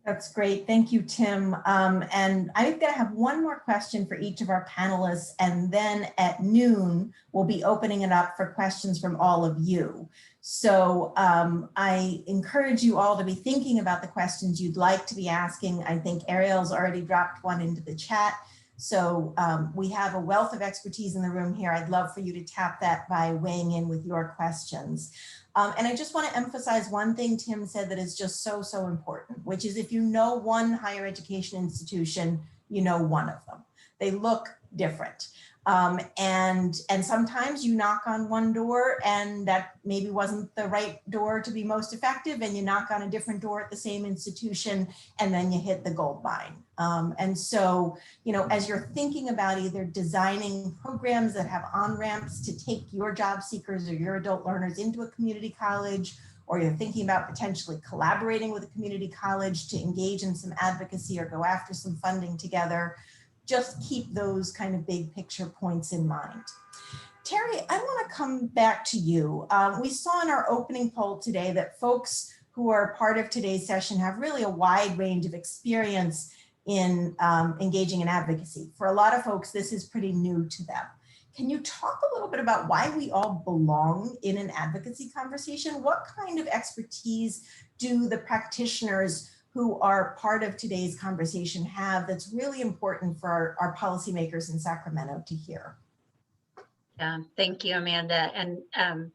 That's great. Thank you, Tim. And I'm going to have one more question for each of our panelists, and then at noon, we'll be opening it up for questions from all of you. So I encourage you all to be thinking about the questions you'd like to be asking. I think Ariel's already dropped one into the chat. So we have a wealth of expertise in the room here. I'd love for you to tap that by weighing in with your questions. And I just want to emphasize one thing Tim said that is just so, so important, which is if you know one higher education institution, you know one of them. They look different. And sometimes you knock on one door and that maybe wasn't the right door to be most effective, and you knock on a different door at the same institution and then you hit the gold mine. And so, you know, as you're thinking about either designing programs that have on-ramps to take your job seekers or your adult learners into a community college, or you're thinking about potentially collaborating with a community college to engage in some advocacy or go after some funding together, just keep those kind of big picture points in mind. Terri, I want to come back to you. We saw in our opening poll today that folks who are part of today's session have really a wide range of experience in engaging in advocacy. For a lot of folks, this is pretty new to them. Can you talk a little bit about why we all belong in an advocacy conversation? What kind of expertise do the practitioners who are part of today's conversation have that's really important for our policymakers in Sacramento to hear? Yeah, thank you, Amanda. And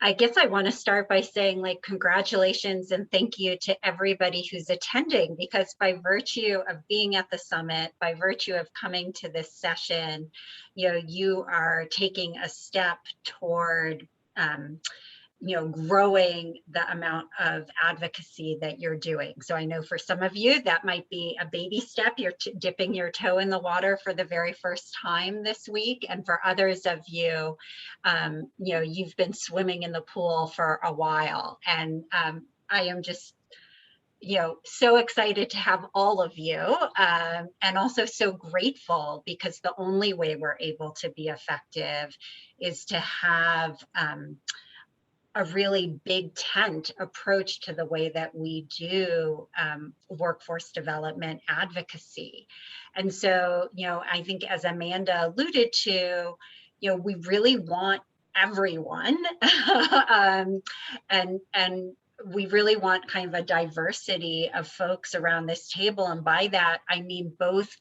I guess I want to start by saying, like, congratulations and thank you to everybody who's attending, because by virtue of being at the summit, by virtue of coming to this session, you know, you are taking a step toward you know, growing the amount of advocacy that you're doing. So I know for some of you, that might be a baby step. You're dipping your toe in the water for the very first time this week. And for others of you, you know, you've been swimming in the pool for a while. And I am just, you know, so excited to have all of you, and also so grateful, because the only way we're able to be effective is to have a really big tent approach to the way that we do workforce development advocacy. And so, you know, I think as Amanda alluded to, you know, we really want everyone and we really want kind of a diversity of folks around this table. And by that, I mean both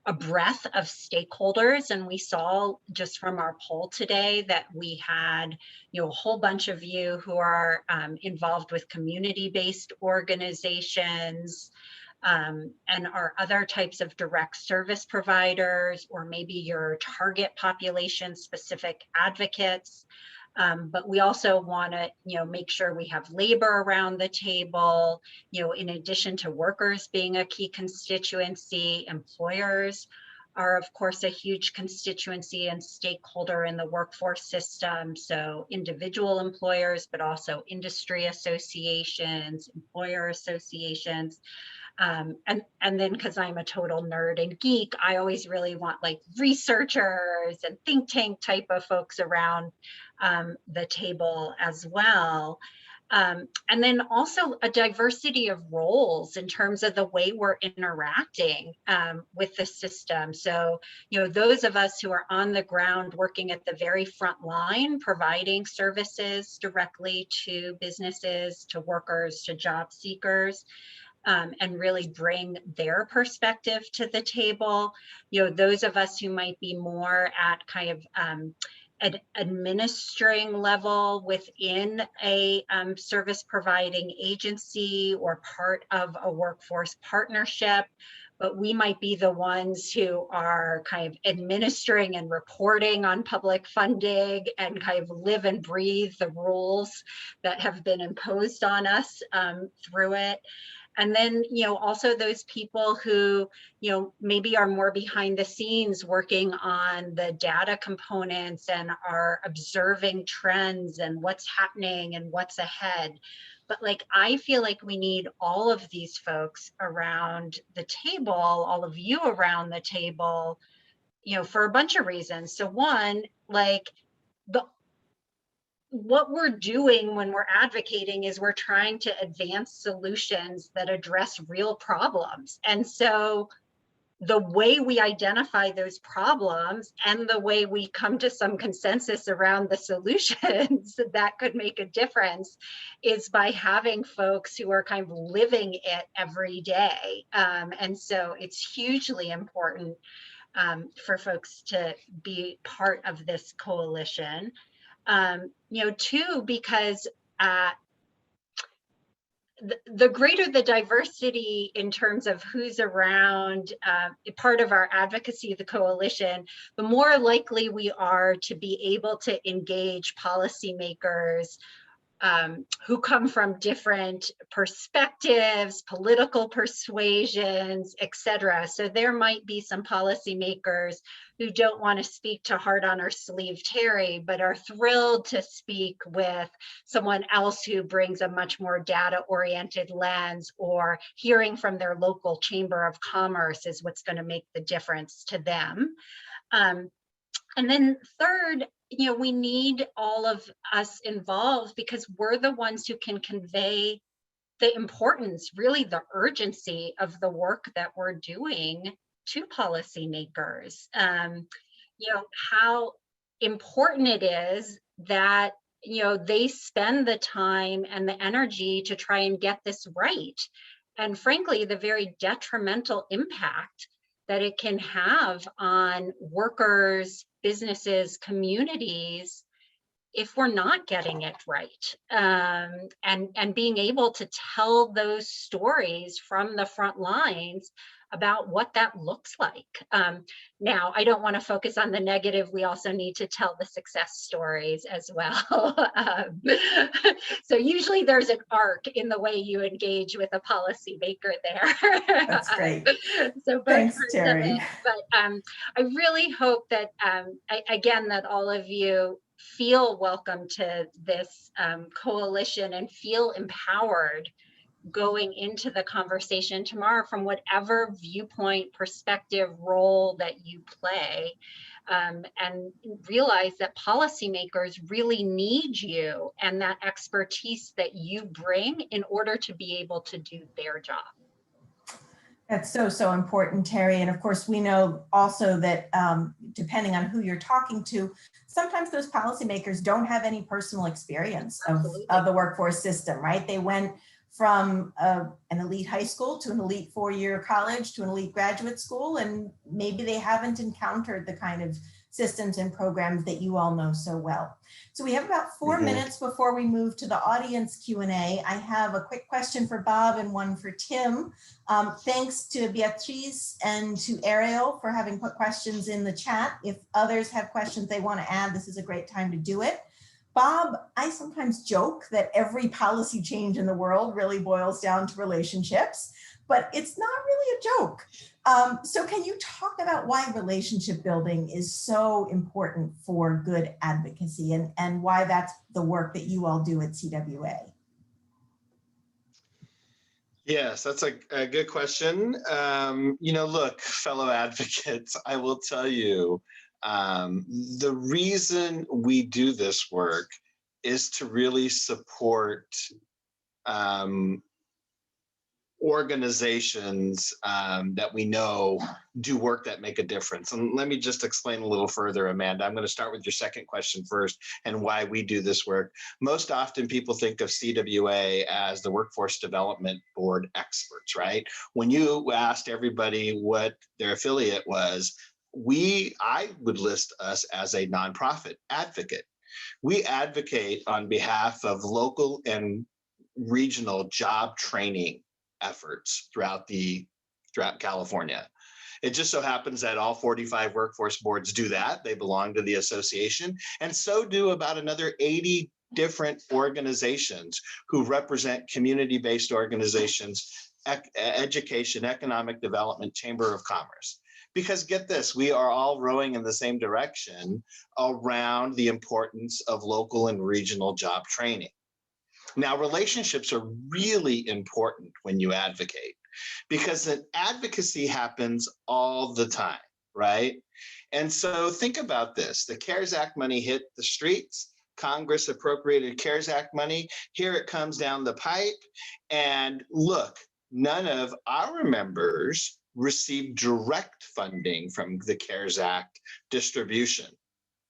a breadth of stakeholders. And we saw just from our poll today that we had, you know, a whole bunch of you who are involved with community-based organizations and are other types of direct service providers, or maybe your target population specific advocates. But we also want to, you know, make sure we have labor around the table, you know, in addition to workers being a key constituency. Employers are, of course, a huge constituency and stakeholder in the workforce system. So individual employers, but also industry associations, employer associations. And then, because I'm a total nerd and geek, I always really want like researchers and think tank type of folks around the table as well. And then also a diversity of roles in terms of the way we're interacting with the system. So, those of us who are on the ground working at the very front line, providing services directly to businesses, to workers, to job seekers, and really bring their perspective to the table. Those of us who might be more at kind of administering level within a service providing agency or part of a workforce partnership, but we might be the ones who are kind of administering and reporting on public funding and kind of live and breathe the rules that have been imposed on us through it. And then, also those people who, maybe are more behind the scenes working on the data components and are observing trends and what's happening and what's ahead. But I feel like we need all of these folks around the table, all of you around the table, for a bunch of reasons. So one, what we're doing when we're advocating is we're trying to advance solutions that address real problems. And so the way we identify those problems and the way we come to some consensus around the solutions that could make a difference is by having folks who are kind of living it every day. And so it's hugely important for folks to be part of this coalition. Two, because the greater the diversity in terms of who's around, part of our advocacy of the coalition, the more likely we are to be able to engage policymakers who come from different perspectives, political persuasions, etc. So there might be some policymakers who don't want to speak to hard on our sleeve Terri, but are thrilled to speak with someone else who brings a much more data-oriented lens, or hearing from their local chamber of commerce is what's going to make the difference to them. And then third, we need all of us involved because we're the ones who can convey the importance, really the urgency of the work that we're doing to policymakers. How important it is that, they spend the time and the energy to try and get this right. And frankly, the very detrimental impact that it can have on workers, businesses, communities, if we're not getting it right. And being able to tell those stories from the front lines about what that looks like. Now, I don't want to focus on the negative. We also need to tell the success stories as well. So usually there's an arc in the way you engage with a policymaker there. That's great. So thanks, Terri. But I really hope that, again, that all of you feel welcome to this coalition and feel empowered going into the conversation tomorrow from whatever viewpoint, perspective, role that you play, and realize that policymakers really need you and that expertise that you bring in order to be able to do their job. That's so important, Terri. And of course, we know also that depending on who you're talking to, sometimes those policymakers don't have any personal experience of the workforce system, right? They went from an elite high school to an elite four-year college to an elite graduate school, and maybe they haven't encountered the kind of systems and programs that you all know so well. So we have about 4 minutes before we move to the audience Q&A. I have a quick question for Bob and one for Tim. Thanks to Beatrice and to Ariel for having put questions in the chat. If others have questions they want to add, this is a great time to do it. Bob, I sometimes joke that every policy change in the world really boils down to relationships, but it's not really a joke. So can you talk about why relationship building is so important for good advocacy and why that's the work that you all do at CWA? Yes, that's a good question. Look, fellow advocates, I will tell you, the reason we do this work is to really support organizations that we know do work that make a difference. And let me just explain a little further, Amanda. I'm going to start with your second question first and why we do this work. Most often people think of CWA as the Workforce Development Board experts, right? When you asked everybody what their affiliate was, I would list us as a nonprofit advocate. We advocate on behalf of local and regional job training efforts throughout California. It just so happens that all 45 workforce boards do that. They belong to the association, and so do about another 80 different organizations who represent community-based organizations, education, economic development, chamber of commerce. Because get this, we are all rowing in the same direction around the importance of local and regional job training. Now, relationships are really important when you advocate, because the advocacy happens all the time, right? And so think about this. The CARES Act money hit the streets. Congress appropriated CARES Act money. Here it comes down the pipe. And look, none of our members received direct funding from the CARES Act distribution.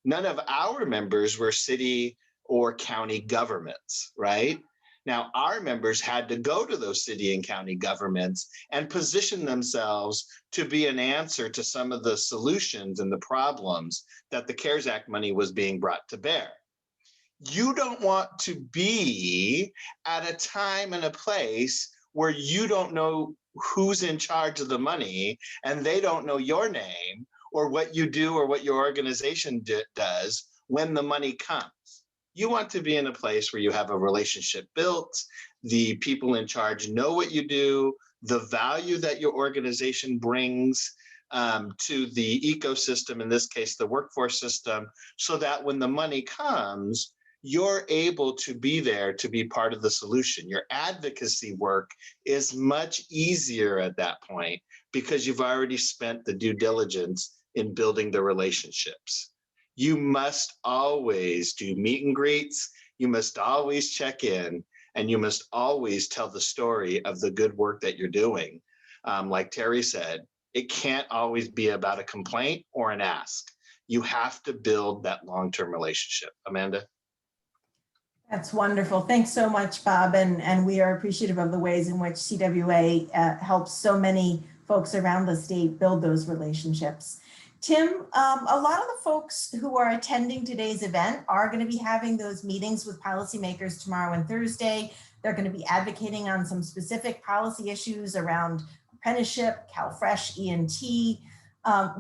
None of our members were city or county governments, right? Now, our members had to go to those city and county governments and position themselves to be an answer to some of the solutions and the problems that the CARES Act money was being brought to bear. You don't want to be at a time and a place where you don't know who's in charge of the money and they don't know your name or what you do or what your organization does when the money comes. You want to be in a place where you have a relationship built, the people in charge know what you do, the value that your organization brings to the ecosystem, in this case, the workforce system, so that when the money comes, you're able to be there to be part of the solution. Your advocacy work is much easier at that point because you've already spent the due diligence in building the relationships. You must always do meet and greets. You must always check in, and you must always tell the story of the good work that you're doing. Like Terri said, it can't always be about a complaint or an ask. You have to build that long-term relationship. Amanda? That's wonderful. Thanks so much, Bob. And we are appreciative of the ways in which CWA helps so many folks around the state build those relationships. Tim, a lot of the folks who are attending today's event are going to be having those meetings with policymakers tomorrow and Thursday. They're going to be advocating on some specific policy issues around apprenticeship, CalFresh, ENT.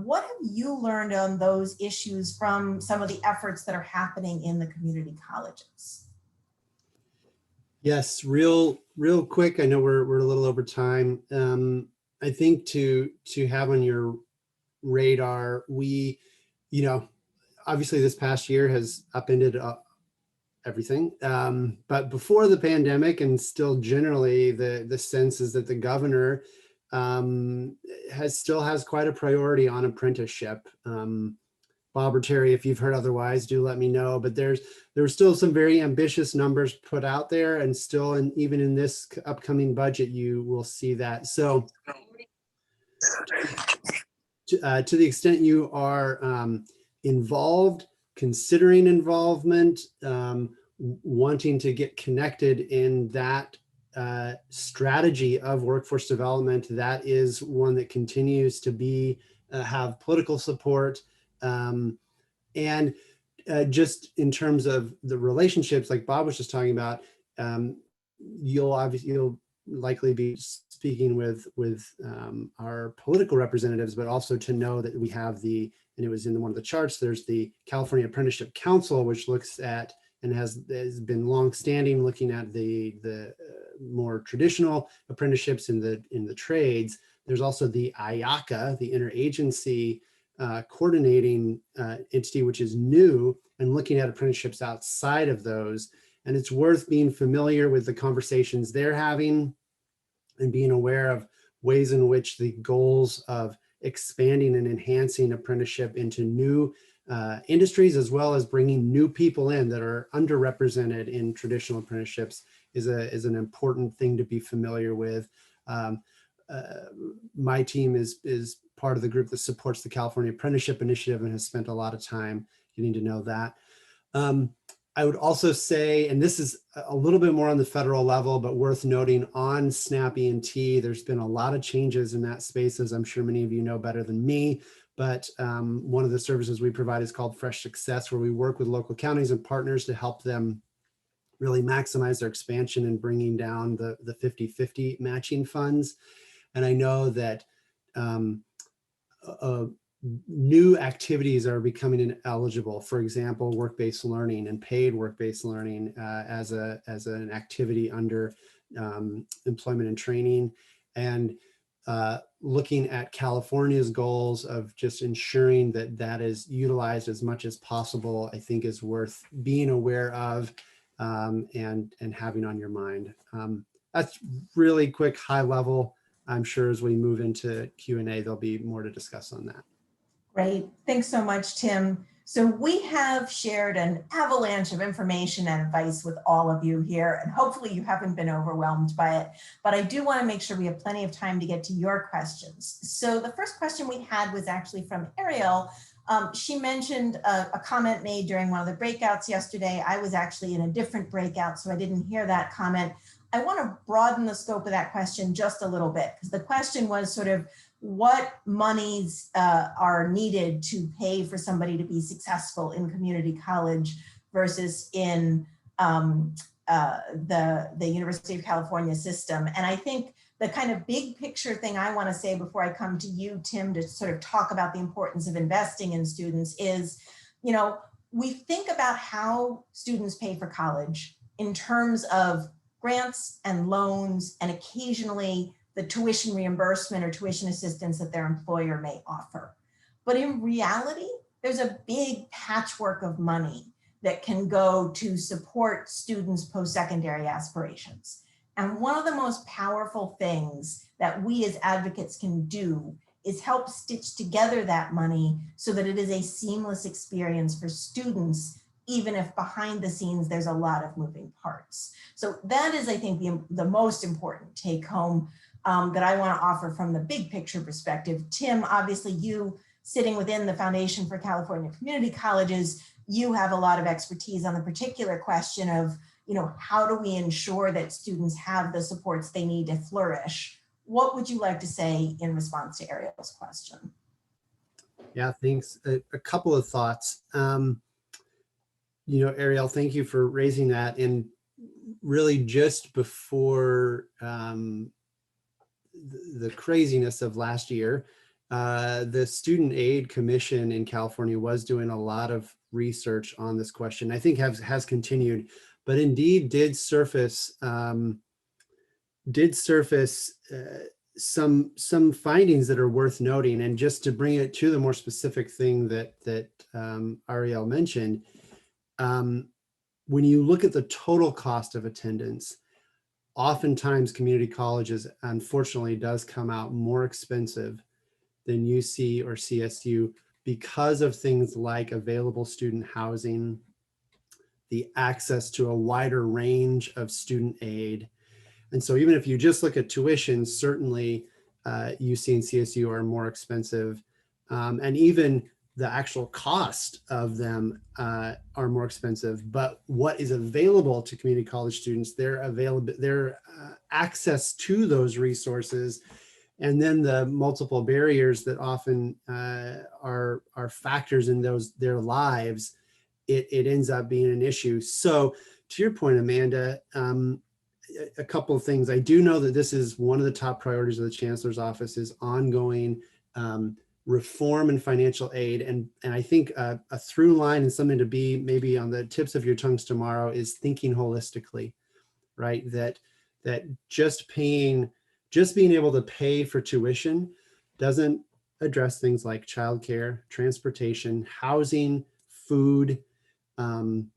What have you learned on those issues from some of the efforts that are happening in the community colleges? Yes, real quick. I know we're a little over time. I think to have on your radar, we, obviously this past year has upended everything. But before the pandemic, and still generally, the sense is that the governor still has quite a priority on apprenticeship. Bob or Terri, if you've heard otherwise, do let me know. But there were still some very ambitious numbers put out there, and still, and even in this upcoming budget, you will see that. So to the extent you are involved, considering involvement, wanting to get connected in that strategy of workforce development, that is one that continues to be have political support. And just in terms of the relationships, like Bob was just talking about, you'll likely be speaking with our political representatives, but also to know that we have and it was in one of the charts, there's the California Apprenticeship Council, which looks at and has been longstanding looking at the more traditional apprenticeships in the trades. There's also the IACA, the interagency coordinating entity, which is new and looking at apprenticeships outside of those. And it's worth being familiar with the conversations they're having and being aware of ways in which the goals of expanding and enhancing apprenticeship into new industries, as well as bringing new people in that are underrepresented in traditional apprenticeships is an important thing to be familiar with. My team is part of the group that supports the California Apprenticeship Initiative and has spent a lot of time getting to know that. I would also say, and this is a little bit more on the federal level, but worth noting, on SNAP E&T, there's been a lot of changes in that space, as I'm sure many of you know better than me. But one of the services we provide is called Fresh Success, where we work with local counties and partners to help them really maximize their expansion and bringing down the 50-50 matching funds. And I know that new activities are becoming eligible. For example, work-based learning and paid work-based learning as an activity under employment and training, and looking at California's goals of just ensuring that that is utilized as much as possible, I think is worth being aware of and having on your mind. That's really quick, high level. I'm sure as we move into Q&A, there'll be more to discuss on that. Great. Thanks so much, Tim. So we have shared an avalanche of information and advice with all of you here, and hopefully you haven't been overwhelmed by it. But I do want to make sure we have plenty of time to get to your questions. So the first question we had was actually from Ariel. She mentioned a comment made during one of the breakouts yesterday. I was actually in a different breakout, so I didn't hear that comment. I want to broaden the scope of that question just a little bit, because the question was sort of what monies are needed to pay for somebody to be successful in community college versus in the University of California system. And I think the kind of big picture thing I want to say before I come to you, Tim, to sort of talk about the importance of investing in students is, you know, we think about how students pay for college in terms of grants and loans and occasionally the tuition reimbursement or tuition assistance that their employer may offer. But in reality, there's a big patchwork of money that can go to support students' post-secondary aspirations. And one of the most powerful things that we as advocates can do is help stitch together that money so that it is a seamless experience for students, even if behind the scenes there's a lot of moving parts. So that is, I think, the most important take home that I want to offer from the big picture perspective. Tim, obviously you sitting within the Foundation for California Community Colleges, you have a lot of expertise on the particular question of, you know, how do we ensure that students have the supports they need to flourish? What would you like to say in response to Ariel's question? Yeah, thanks. A couple of thoughts. You know, Ariel, thank you for raising that. And really just before the craziness of last year, the Student Aid Commission in California was doing a lot of research on this question. I think has continued, but indeed did surface some findings that are worth noting. And just to bring it to the more specific thing that Ariel mentioned, when you look at the total cost of attendance, oftentimes community colleges, unfortunately, does come out more expensive than UC or CSU because of things like available student housing, the access to a wider range of student aid. And so even if you just look at tuition, certainly UC and CSU are more expensive. And even the actual cost of them are more expensive, but what is available to community college students, their access to those resources, and then the multiple barriers that often are factors in their lives, it ends up being an issue. So to your point, Amanda, a couple of things. I do know that this is one of the top priorities of the Chancellor's Office is ongoing reform and financial aid. And I think a through line and something to be maybe on the tips of your tongues tomorrow is thinking holistically, right? That just being able to pay for tuition doesn't address things like childcare, transportation, housing, food, and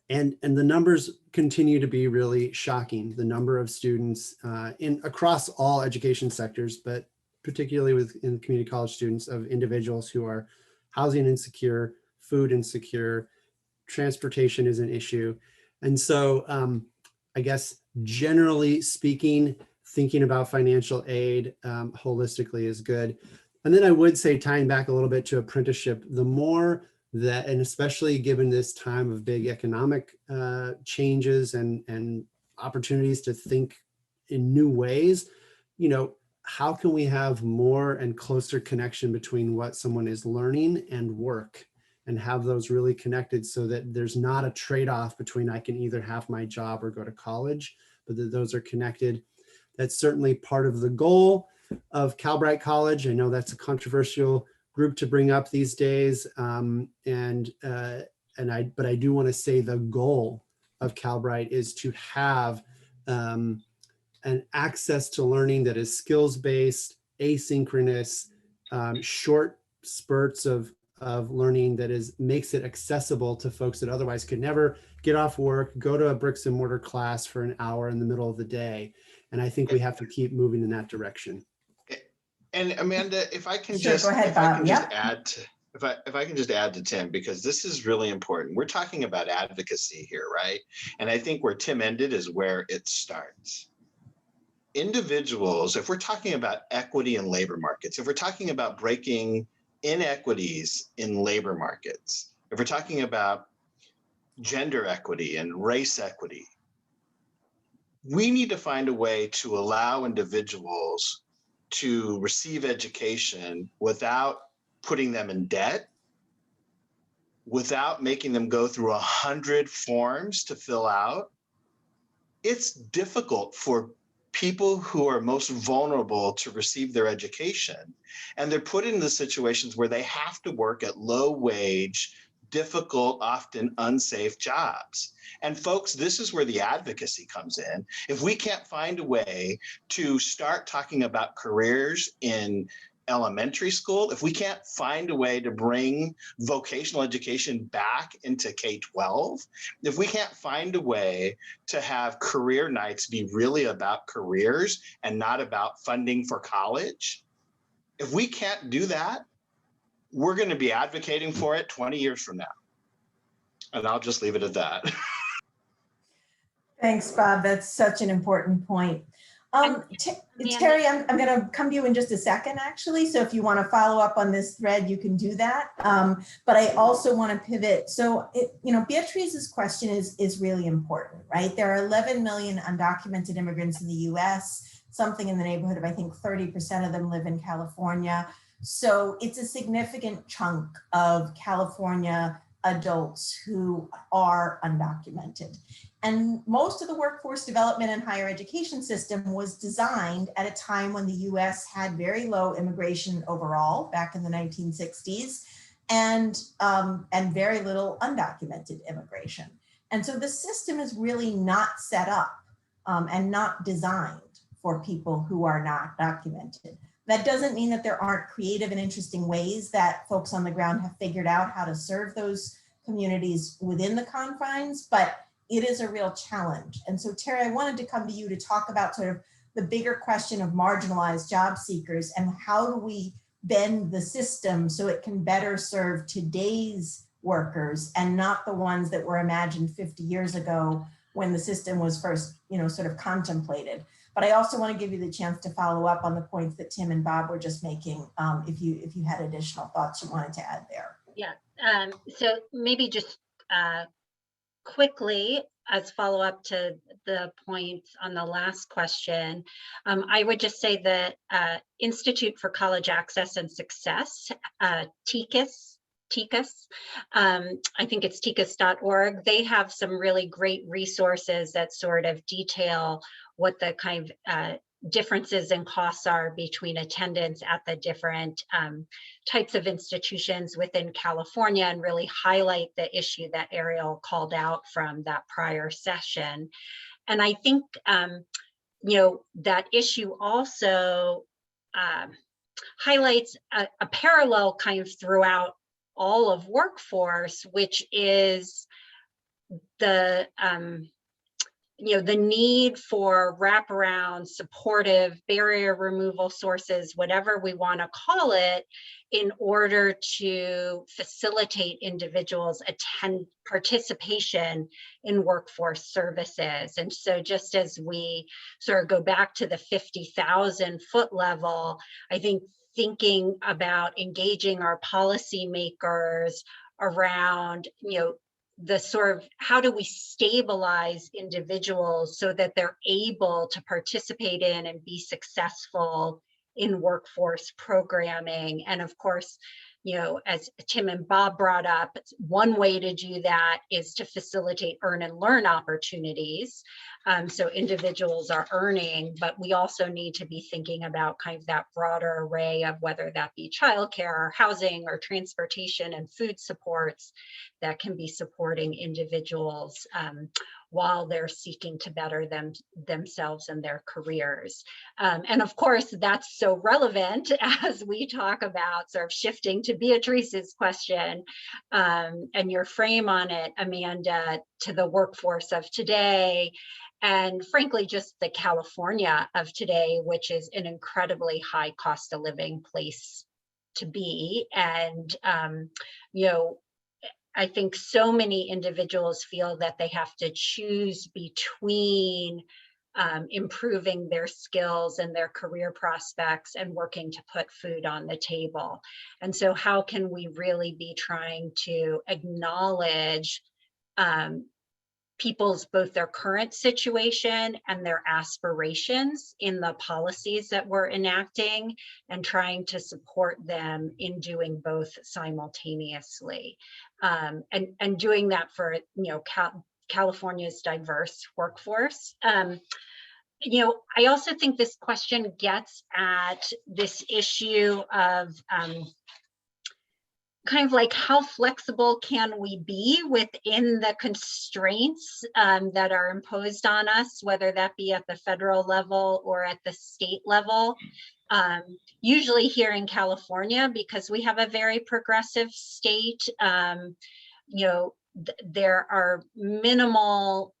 the numbers continue to be really shocking. The number of students across all education sectors, but particularly in community college students, of individuals who are housing insecure, food insecure, transportation is an issue. And so I guess generally speaking, thinking about financial aid holistically is good. And then I would say, tying back a little bit to apprenticeship, the more that, and especially given this time of big economic changes and opportunities to think in new ways, you know, how can we have more and closer connection between what someone is learning and work, and have those really connected so that there's not a trade-off between I can either have my job or go to college, but that those are connected. That's certainly part of the goal of Calbright College. I know that's a controversial group to bring up these days. But I do want to say the goal of Calbright is to have an access to learning that is skills-based, asynchronous, short spurts of learning that makes it accessible to folks that otherwise could never get off work, go to a bricks and mortar class for an hour in the middle of the day. And I think we have to keep moving in that direction. And Amanda, if I can Sure, just, go ahead, if I Bob. can Yep. just add to, if I can just add to Tim, because this is really important. We're talking about advocacy here, right? And I think where Tim ended is where it starts. Individuals, if we're talking about equity in labor markets, if we're talking about breaking inequities in labor markets, if we're talking about gender equity and race equity, we need to find a way to allow individuals to receive education without putting them in debt, without making them go through 100 forms to fill out. It's difficult for people who are most vulnerable to receive their education. And they're put into situations where they have to work at low wage, difficult, often unsafe jobs. And folks, this is where the advocacy comes in. If we can't find a way to start talking about careers in elementary school, if we can't find a way to bring vocational education back into K-12, if we can't find a way to have career nights be really about careers and not about funding for college, if we can't do that, we're going to be advocating for it 20 years from now. And I'll just leave it at that. Thanks, Bob. That's such an important point. Terri, I'm going to come to you in just a second, actually. So if you want to follow up on this thread, you can do that. But I also want to pivot. So, Beatrice's question is really important, right? There are 11 million undocumented immigrants in the US, something in the neighborhood of, I think, 30% of them live in California. So it's a significant chunk of California adults who are undocumented. And most of the workforce development and higher education system was designed at a time when the US had very low immigration overall back in the 1960s and very little undocumented immigration. And so the system is really not set up and not designed for people who are not documented. That doesn't mean that there aren't creative and interesting ways that folks on the ground have figured out how to serve those communities within the confines, but it is a real challenge. And so, Terri, I wanted to come to you to talk about sort of the bigger question of marginalized job seekers and how do we bend the system so it can better serve today's workers and not the ones that were imagined 50 years ago when the system was first, sort of contemplated. But I also want to give you the chance to follow up on the points that Tim and Bob were just making, if you had additional thoughts you wanted to add there. Yeah, so maybe just quickly as follow up to the points on the last question, I would just say that Institute for College Access and Success, TICAS, I think it's ticas.org. They have some really great resources that sort of detail what the kind of differences in costs are between attendance at the different types of institutions within California and really highlight the issue that Ariel called out from that prior session. And I think, that issue also highlights a parallel kind of throughout all of workforce, which is the the need for wraparound, supportive, barrier removal sources, whatever we want to call it, in order to facilitate individuals' participation in workforce services. And so just as we sort of go back to the 50,000 foot level, I think thinking about engaging our policymakers around, the sort of how do we stabilize individuals so that they're able to participate in and be successful in workforce programming. And of course, as Tim and Bob brought up, one way to do that is to facilitate earn and learn opportunities. So individuals are earning, but we also need to be thinking about kind of that broader array of whether that be childcare or housing or transportation and food supports that can be supporting individuals while they're seeking to better themselves and their careers. And of course, that's so relevant as we talk about sort of shifting to Beatrice's question and your frame on it, Amanda, to the workforce of today. And frankly, just the California of today, which is an incredibly high cost of living place to be. And, I think so many individuals feel that they have to choose between improving their skills and their career prospects and working to put food on the table. And so how can we really be trying to acknowledge people's both their current situation and their aspirations in the policies that we're enacting, and trying to support them in doing both simultaneously, and doing that for California's diverse workforce. I also think this question gets at this issue of kind of like how flexible can we be within the constraints that are imposed on us, whether that be at the federal level or at the state level. Usually here in California, because we have a very progressive state, there are minimal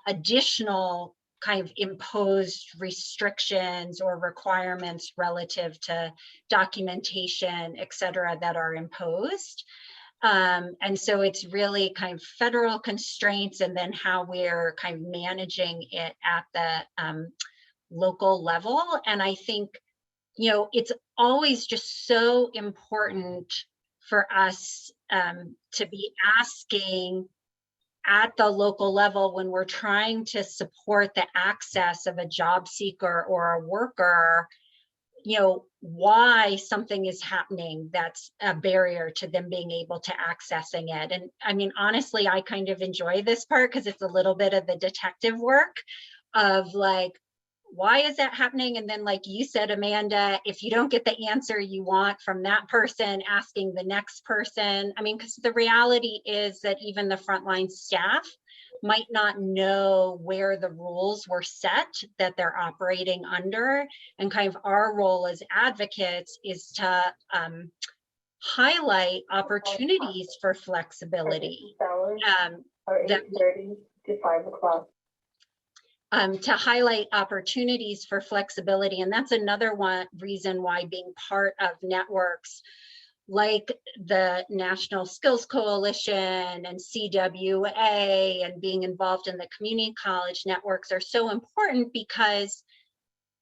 additional kind of imposed restrictions or requirements relative to documentation, et cetera, that are imposed. And so it's really kind of federal constraints, and then how we're kind of managing it at the local level. And I think, it's always just so important for us to be asking at the local level when we're trying to support the access of a job seeker or a worker, why something is happening that's a barrier to them being able to accessing it. And I mean, honestly, I kind of enjoy this part because it's a little bit of the detective work of like, why is that happening? And then, like you said, Amanda, if you don't get the answer you want from that person, asking the next person. I mean, because the reality is that even the frontline staff might not know where the rules were set that they're operating under. And kind of our role as advocates is to highlight opportunities for flexibility. To 5 o'clock. To highlight opportunities for flexibility. And that's another reason why being part of networks like the National Skills Coalition and CWA and being involved in the community college networks are so important, because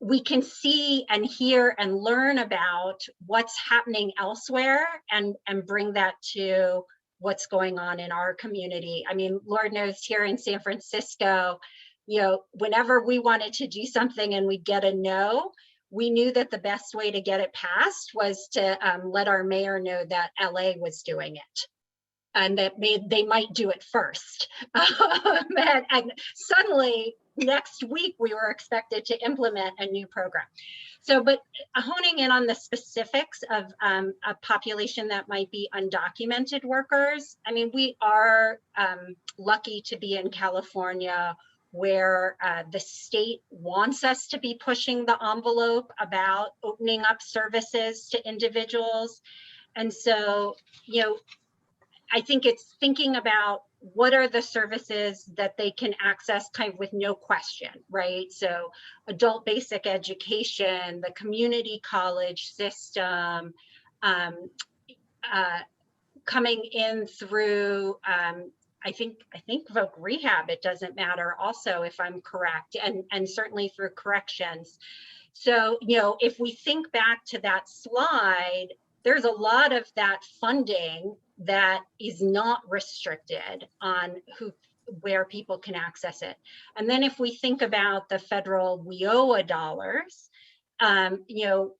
we can see and hear and learn about what's happening elsewhere and bring that to what's going on in our community. I mean, Lord knows here in San Francisco, whenever we wanted to do something and we'd get a no, we knew that the best way to get it passed was to let our mayor know that LA was doing it and that they might do it first. And suddenly next week we were expected to implement a new program. So, but honing in on the specifics of a population that might be undocumented workers, I mean, we are lucky to be in California, where the state wants us to be pushing the envelope about opening up services to individuals. And so, I think it's thinking about what are the services that they can access kind of with no question, right? So adult basic education, the community college system, coming in through, I think voc rehab, it doesn't matter also, if I'm correct, and certainly through corrections. So, you know, if we think back to that slide, there's a lot of that funding that is not restricted on where people can access it. And then if we think about the federal WIOA dollars, you know,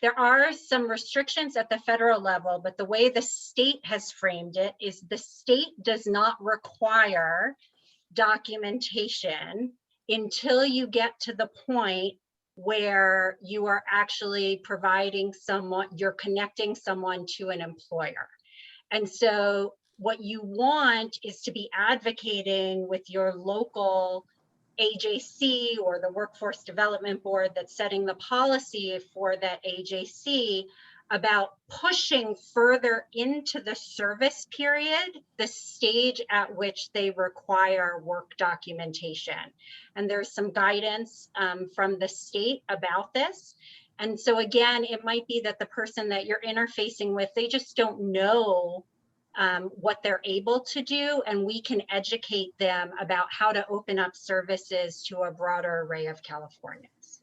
there are some restrictions at the federal level, but the way the state has framed it is the state does not require documentation until you get to the point where you are actually providing someone, you're connecting someone to an employer. And so what you want is to be advocating with your local AJC or the Workforce Development Board that's setting the policy for that AJC about pushing further into the service period, the stage at which they require work documentation. And there's some guidance from the state about this. And so again, it might be that the person that you're interfacing with, they just don't know what they're able to do, and we can educate them about how to open up services to a broader array of Californians.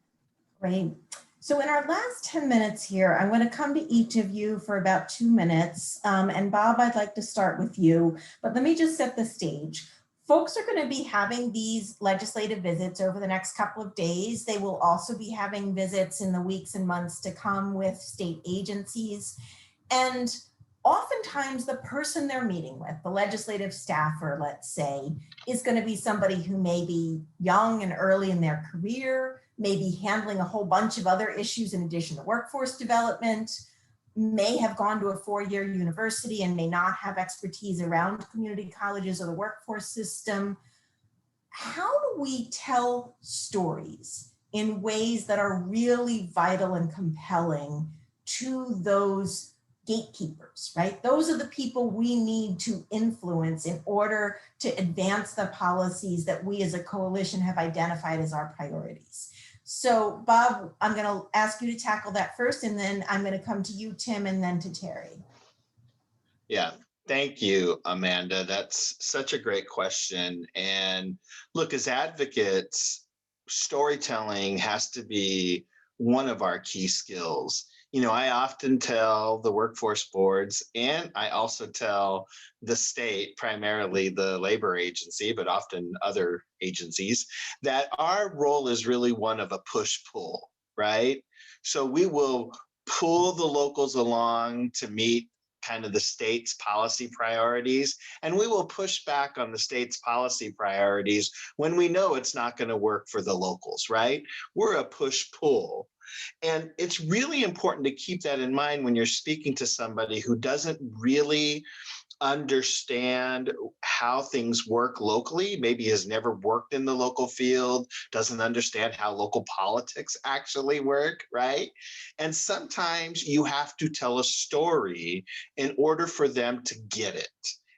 Great. So in our last 10 minutes here, I'm going to come to each of you for about 2 minutes. And Bob, I'd like to start with you, but let me just set the stage. Folks are going to be having these legislative visits over the next couple of days. They will also be having visits in the weeks and months to come with state agencies. And oftentimes the person they're meeting with, the legislative staffer, let's say, is going to be somebody who may be young and early in their career, maybe handling a whole bunch of other issues in addition to workforce development, may have gone to a 4-year university and may not have expertise around community colleges or the workforce system. How do we tell stories in ways that are really vital and compelling to those gatekeepers, right? Those are the people we need to influence in order to advance the policies that we as a coalition have identified as our priorities. So Bob, I'm going to ask you to tackle that first, and then I'm going to come to you, Tim, and then to Terri. Yeah, thank you, Amanda. That's such a great question. And look, as advocates, storytelling has to be one of our key skills. You know, I often tell the workforce boards, and I also tell the state, primarily the labor agency, but often other agencies, that our role is really one of a push-pull, right? So we will pull the locals along to meet kind of the state's policy priorities, and we will push back on the state's policy priorities when we know it's not going to work for the locals, right? We're a push-pull. And it's really important to keep that in mind when you're speaking to somebody who doesn't really understand how things work locally, maybe has never worked in the local field, doesn't understand how local politics actually work, right? And sometimes you have to tell a story in order for them to get it.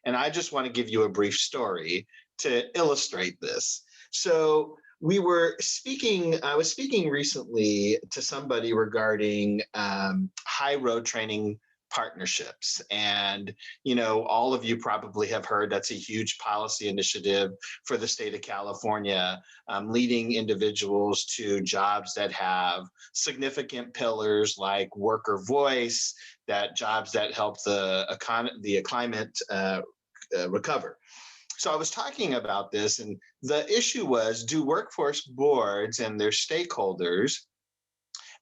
And I just want to give you a brief story to illustrate this. So I was speaking recently to somebody regarding high road training partnerships. And, you know, all of you probably have heard that's a huge policy initiative for the state of California, leading individuals to jobs that have significant pillars like worker voice, that jobs that help the climate recover. So I was talking about this, and the issue was, do workforce boards and their stakeholders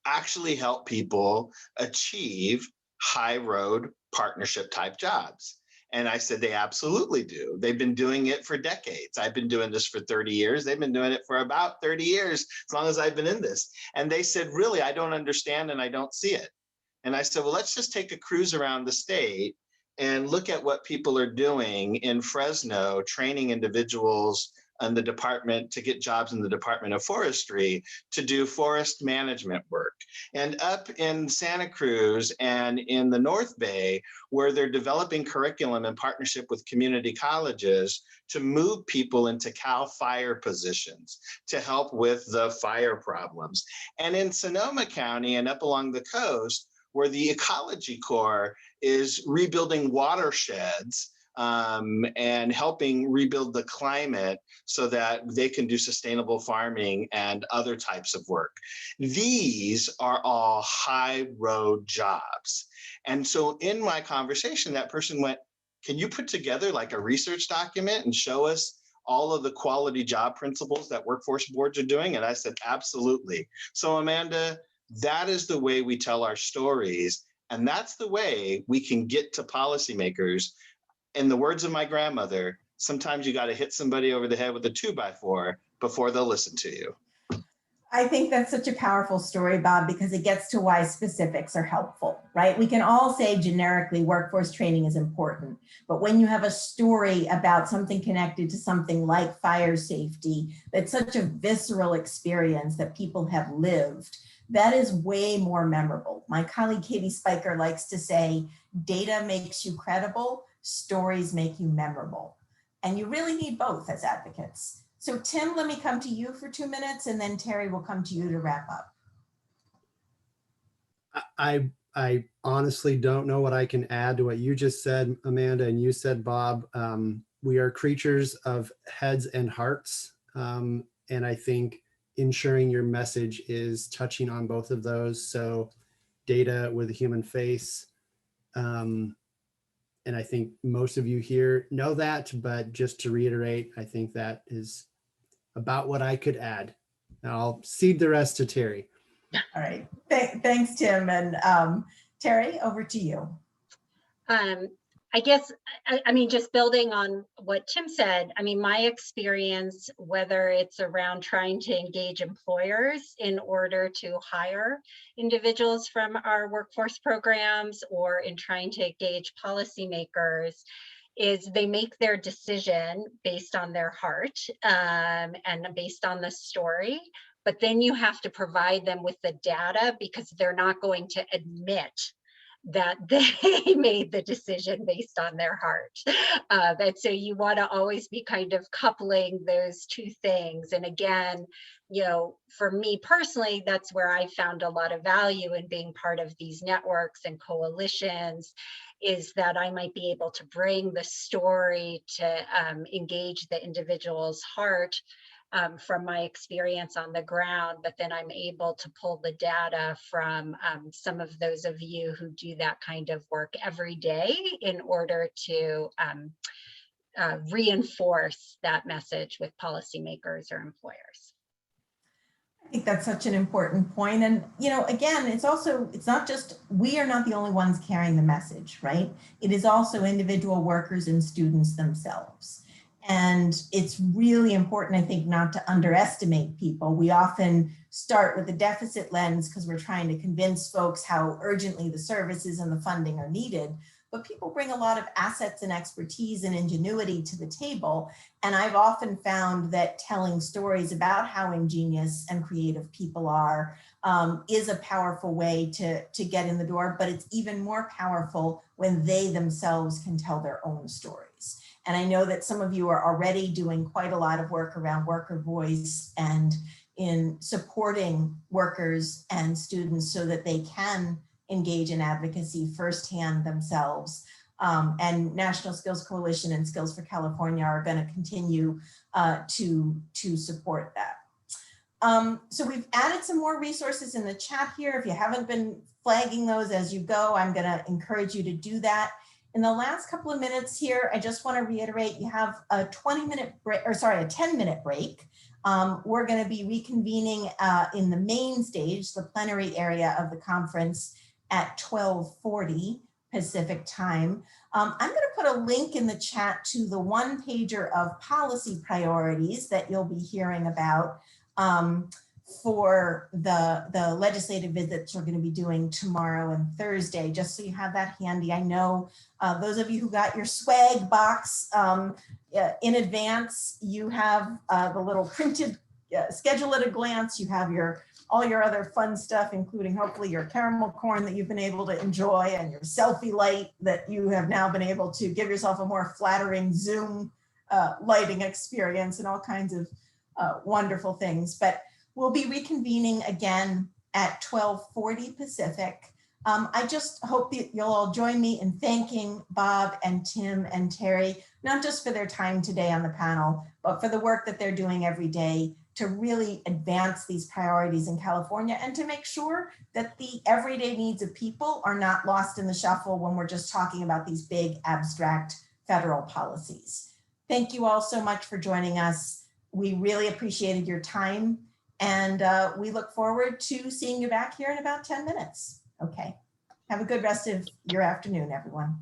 actually help people achieve high road partnership type jobs? And I said, they absolutely do. They've been doing it for decades. I've been doing this for 30 years. They've been doing it for about 30 years, as long as I've been in this. And they said, really, I don't understand and I don't see it. And I said, well, let's just take a cruise around the state and look at what people are doing in Fresno, training individuals in the department to get jobs in the Department of Forestry to do forest management work. And up in Santa Cruz and in the North Bay, where they're developing curriculum in partnership with community colleges to move people into CAL FIRE positions to help with the fire problems. And in Sonoma County and up along the coast, where the Ecology Corps is rebuilding watersheds and helping rebuild the climate so that they can do sustainable farming and other types of work. These are all high road jobs. And so in my conversation, that person went, can you put together like a research document and show us all of the quality job principles that workforce boards are doing? And I said, absolutely. So Amanda, that is the way we tell our stories. And that's the way we can get to policymakers. In the words of my grandmother, sometimes you got to hit somebody over the head with a 2x4 before they'll listen to you. I think that's such a powerful story, Bob, because it gets to why specifics are helpful, right? We can all say generically workforce training is important, but when you have a story about something connected to something like fire safety, that's such a visceral experience that people have lived, that is way more memorable. My colleague Katie Spiker likes to say, data makes you credible, stories make you memorable. And you really need both as advocates. So Tim, let me come to you for 2 minutes, and then Terry will come to you to wrap up. I honestly don't know what I can add to what you just said, Amanda, and you said, Bob. We are creatures of heads and hearts. And I think ensuring your message is touching on both of those. So data with a human face. And I think most of you here know that, but just to reiterate, I think that is about what I could add. Now I'll cede the rest to Terri. All right, thanks, Tim. And Terry, over to you. I guess, I mean, just building on what Tim said, I mean, my experience, whether it's around trying to engage employers in order to hire individuals from our workforce programs or in trying to engage policymakers, is they make their decision based on their heart and based on the story. But then you have to provide them with the data because they're not going to admit that they made the decision based on their heart. And so you want to always be kind of coupling those two things. And again, you know, for me personally, that's where I found a lot of value in being part of these networks and coalitions, is that I might be able to bring the story to engage the individual's heart from my experience on the ground, but then I'm able to pull the data from some of those of you who do that kind of work every day in order to reinforce that message with policymakers or employers. I think that's such an important point. And, you know, again, it's not just, we are not the only ones carrying the message, right? It is also individual workers and students themselves. And it's really important, I think, not to underestimate people. We often start with the deficit lens because we're trying to convince folks how urgently the services and the funding are needed. But people bring a lot of assets and expertise and ingenuity to the table. And I've often found that telling stories about how ingenious and creative people are is a powerful way to get in the door, but it's even more powerful when they themselves can tell their own stories. And I know that some of you are already doing quite a lot of work around worker voice and in supporting workers and students so that they can engage in advocacy firsthand themselves. And National Skills Coalition and Skills for California are going to continue to support that. So we've added some more resources in the chat here. If you haven't been flagging those as you go, I'm going to encourage you to do that. In the last couple of minutes here, I just want to reiterate, you have a 10-minute break. We're going to be reconvening in the main stage, the plenary area of the conference at 12:40 Pacific time. I'm going to put a link in the chat to the one-pager of policy priorities that you'll be hearing about for the legislative visits we're going to be doing tomorrow and Thursday, just so you have that handy. I know those of you who got your swag box in advance, you have the little printed schedule at a glance. You have all your other fun stuff, including hopefully your caramel corn that you've been able to enjoy and your selfie light that you have now been able to give yourself a more flattering Zoom lighting experience and all kinds of wonderful things. But we'll be reconvening again at 12:40 Pacific. I just hope that you'll all join me in thanking Bob and Tim and Terri, not just for their time today on the panel, but for the work that they're doing every day to really advance these priorities in California and to make sure that the everyday needs of people are not lost in the shuffle when we're just talking about these big abstract federal policies. Thank you all so much for joining us. We really appreciated your time, and we look forward to seeing you back here in about 10 minutes. Okay. Have a good rest of your afternoon, everyone.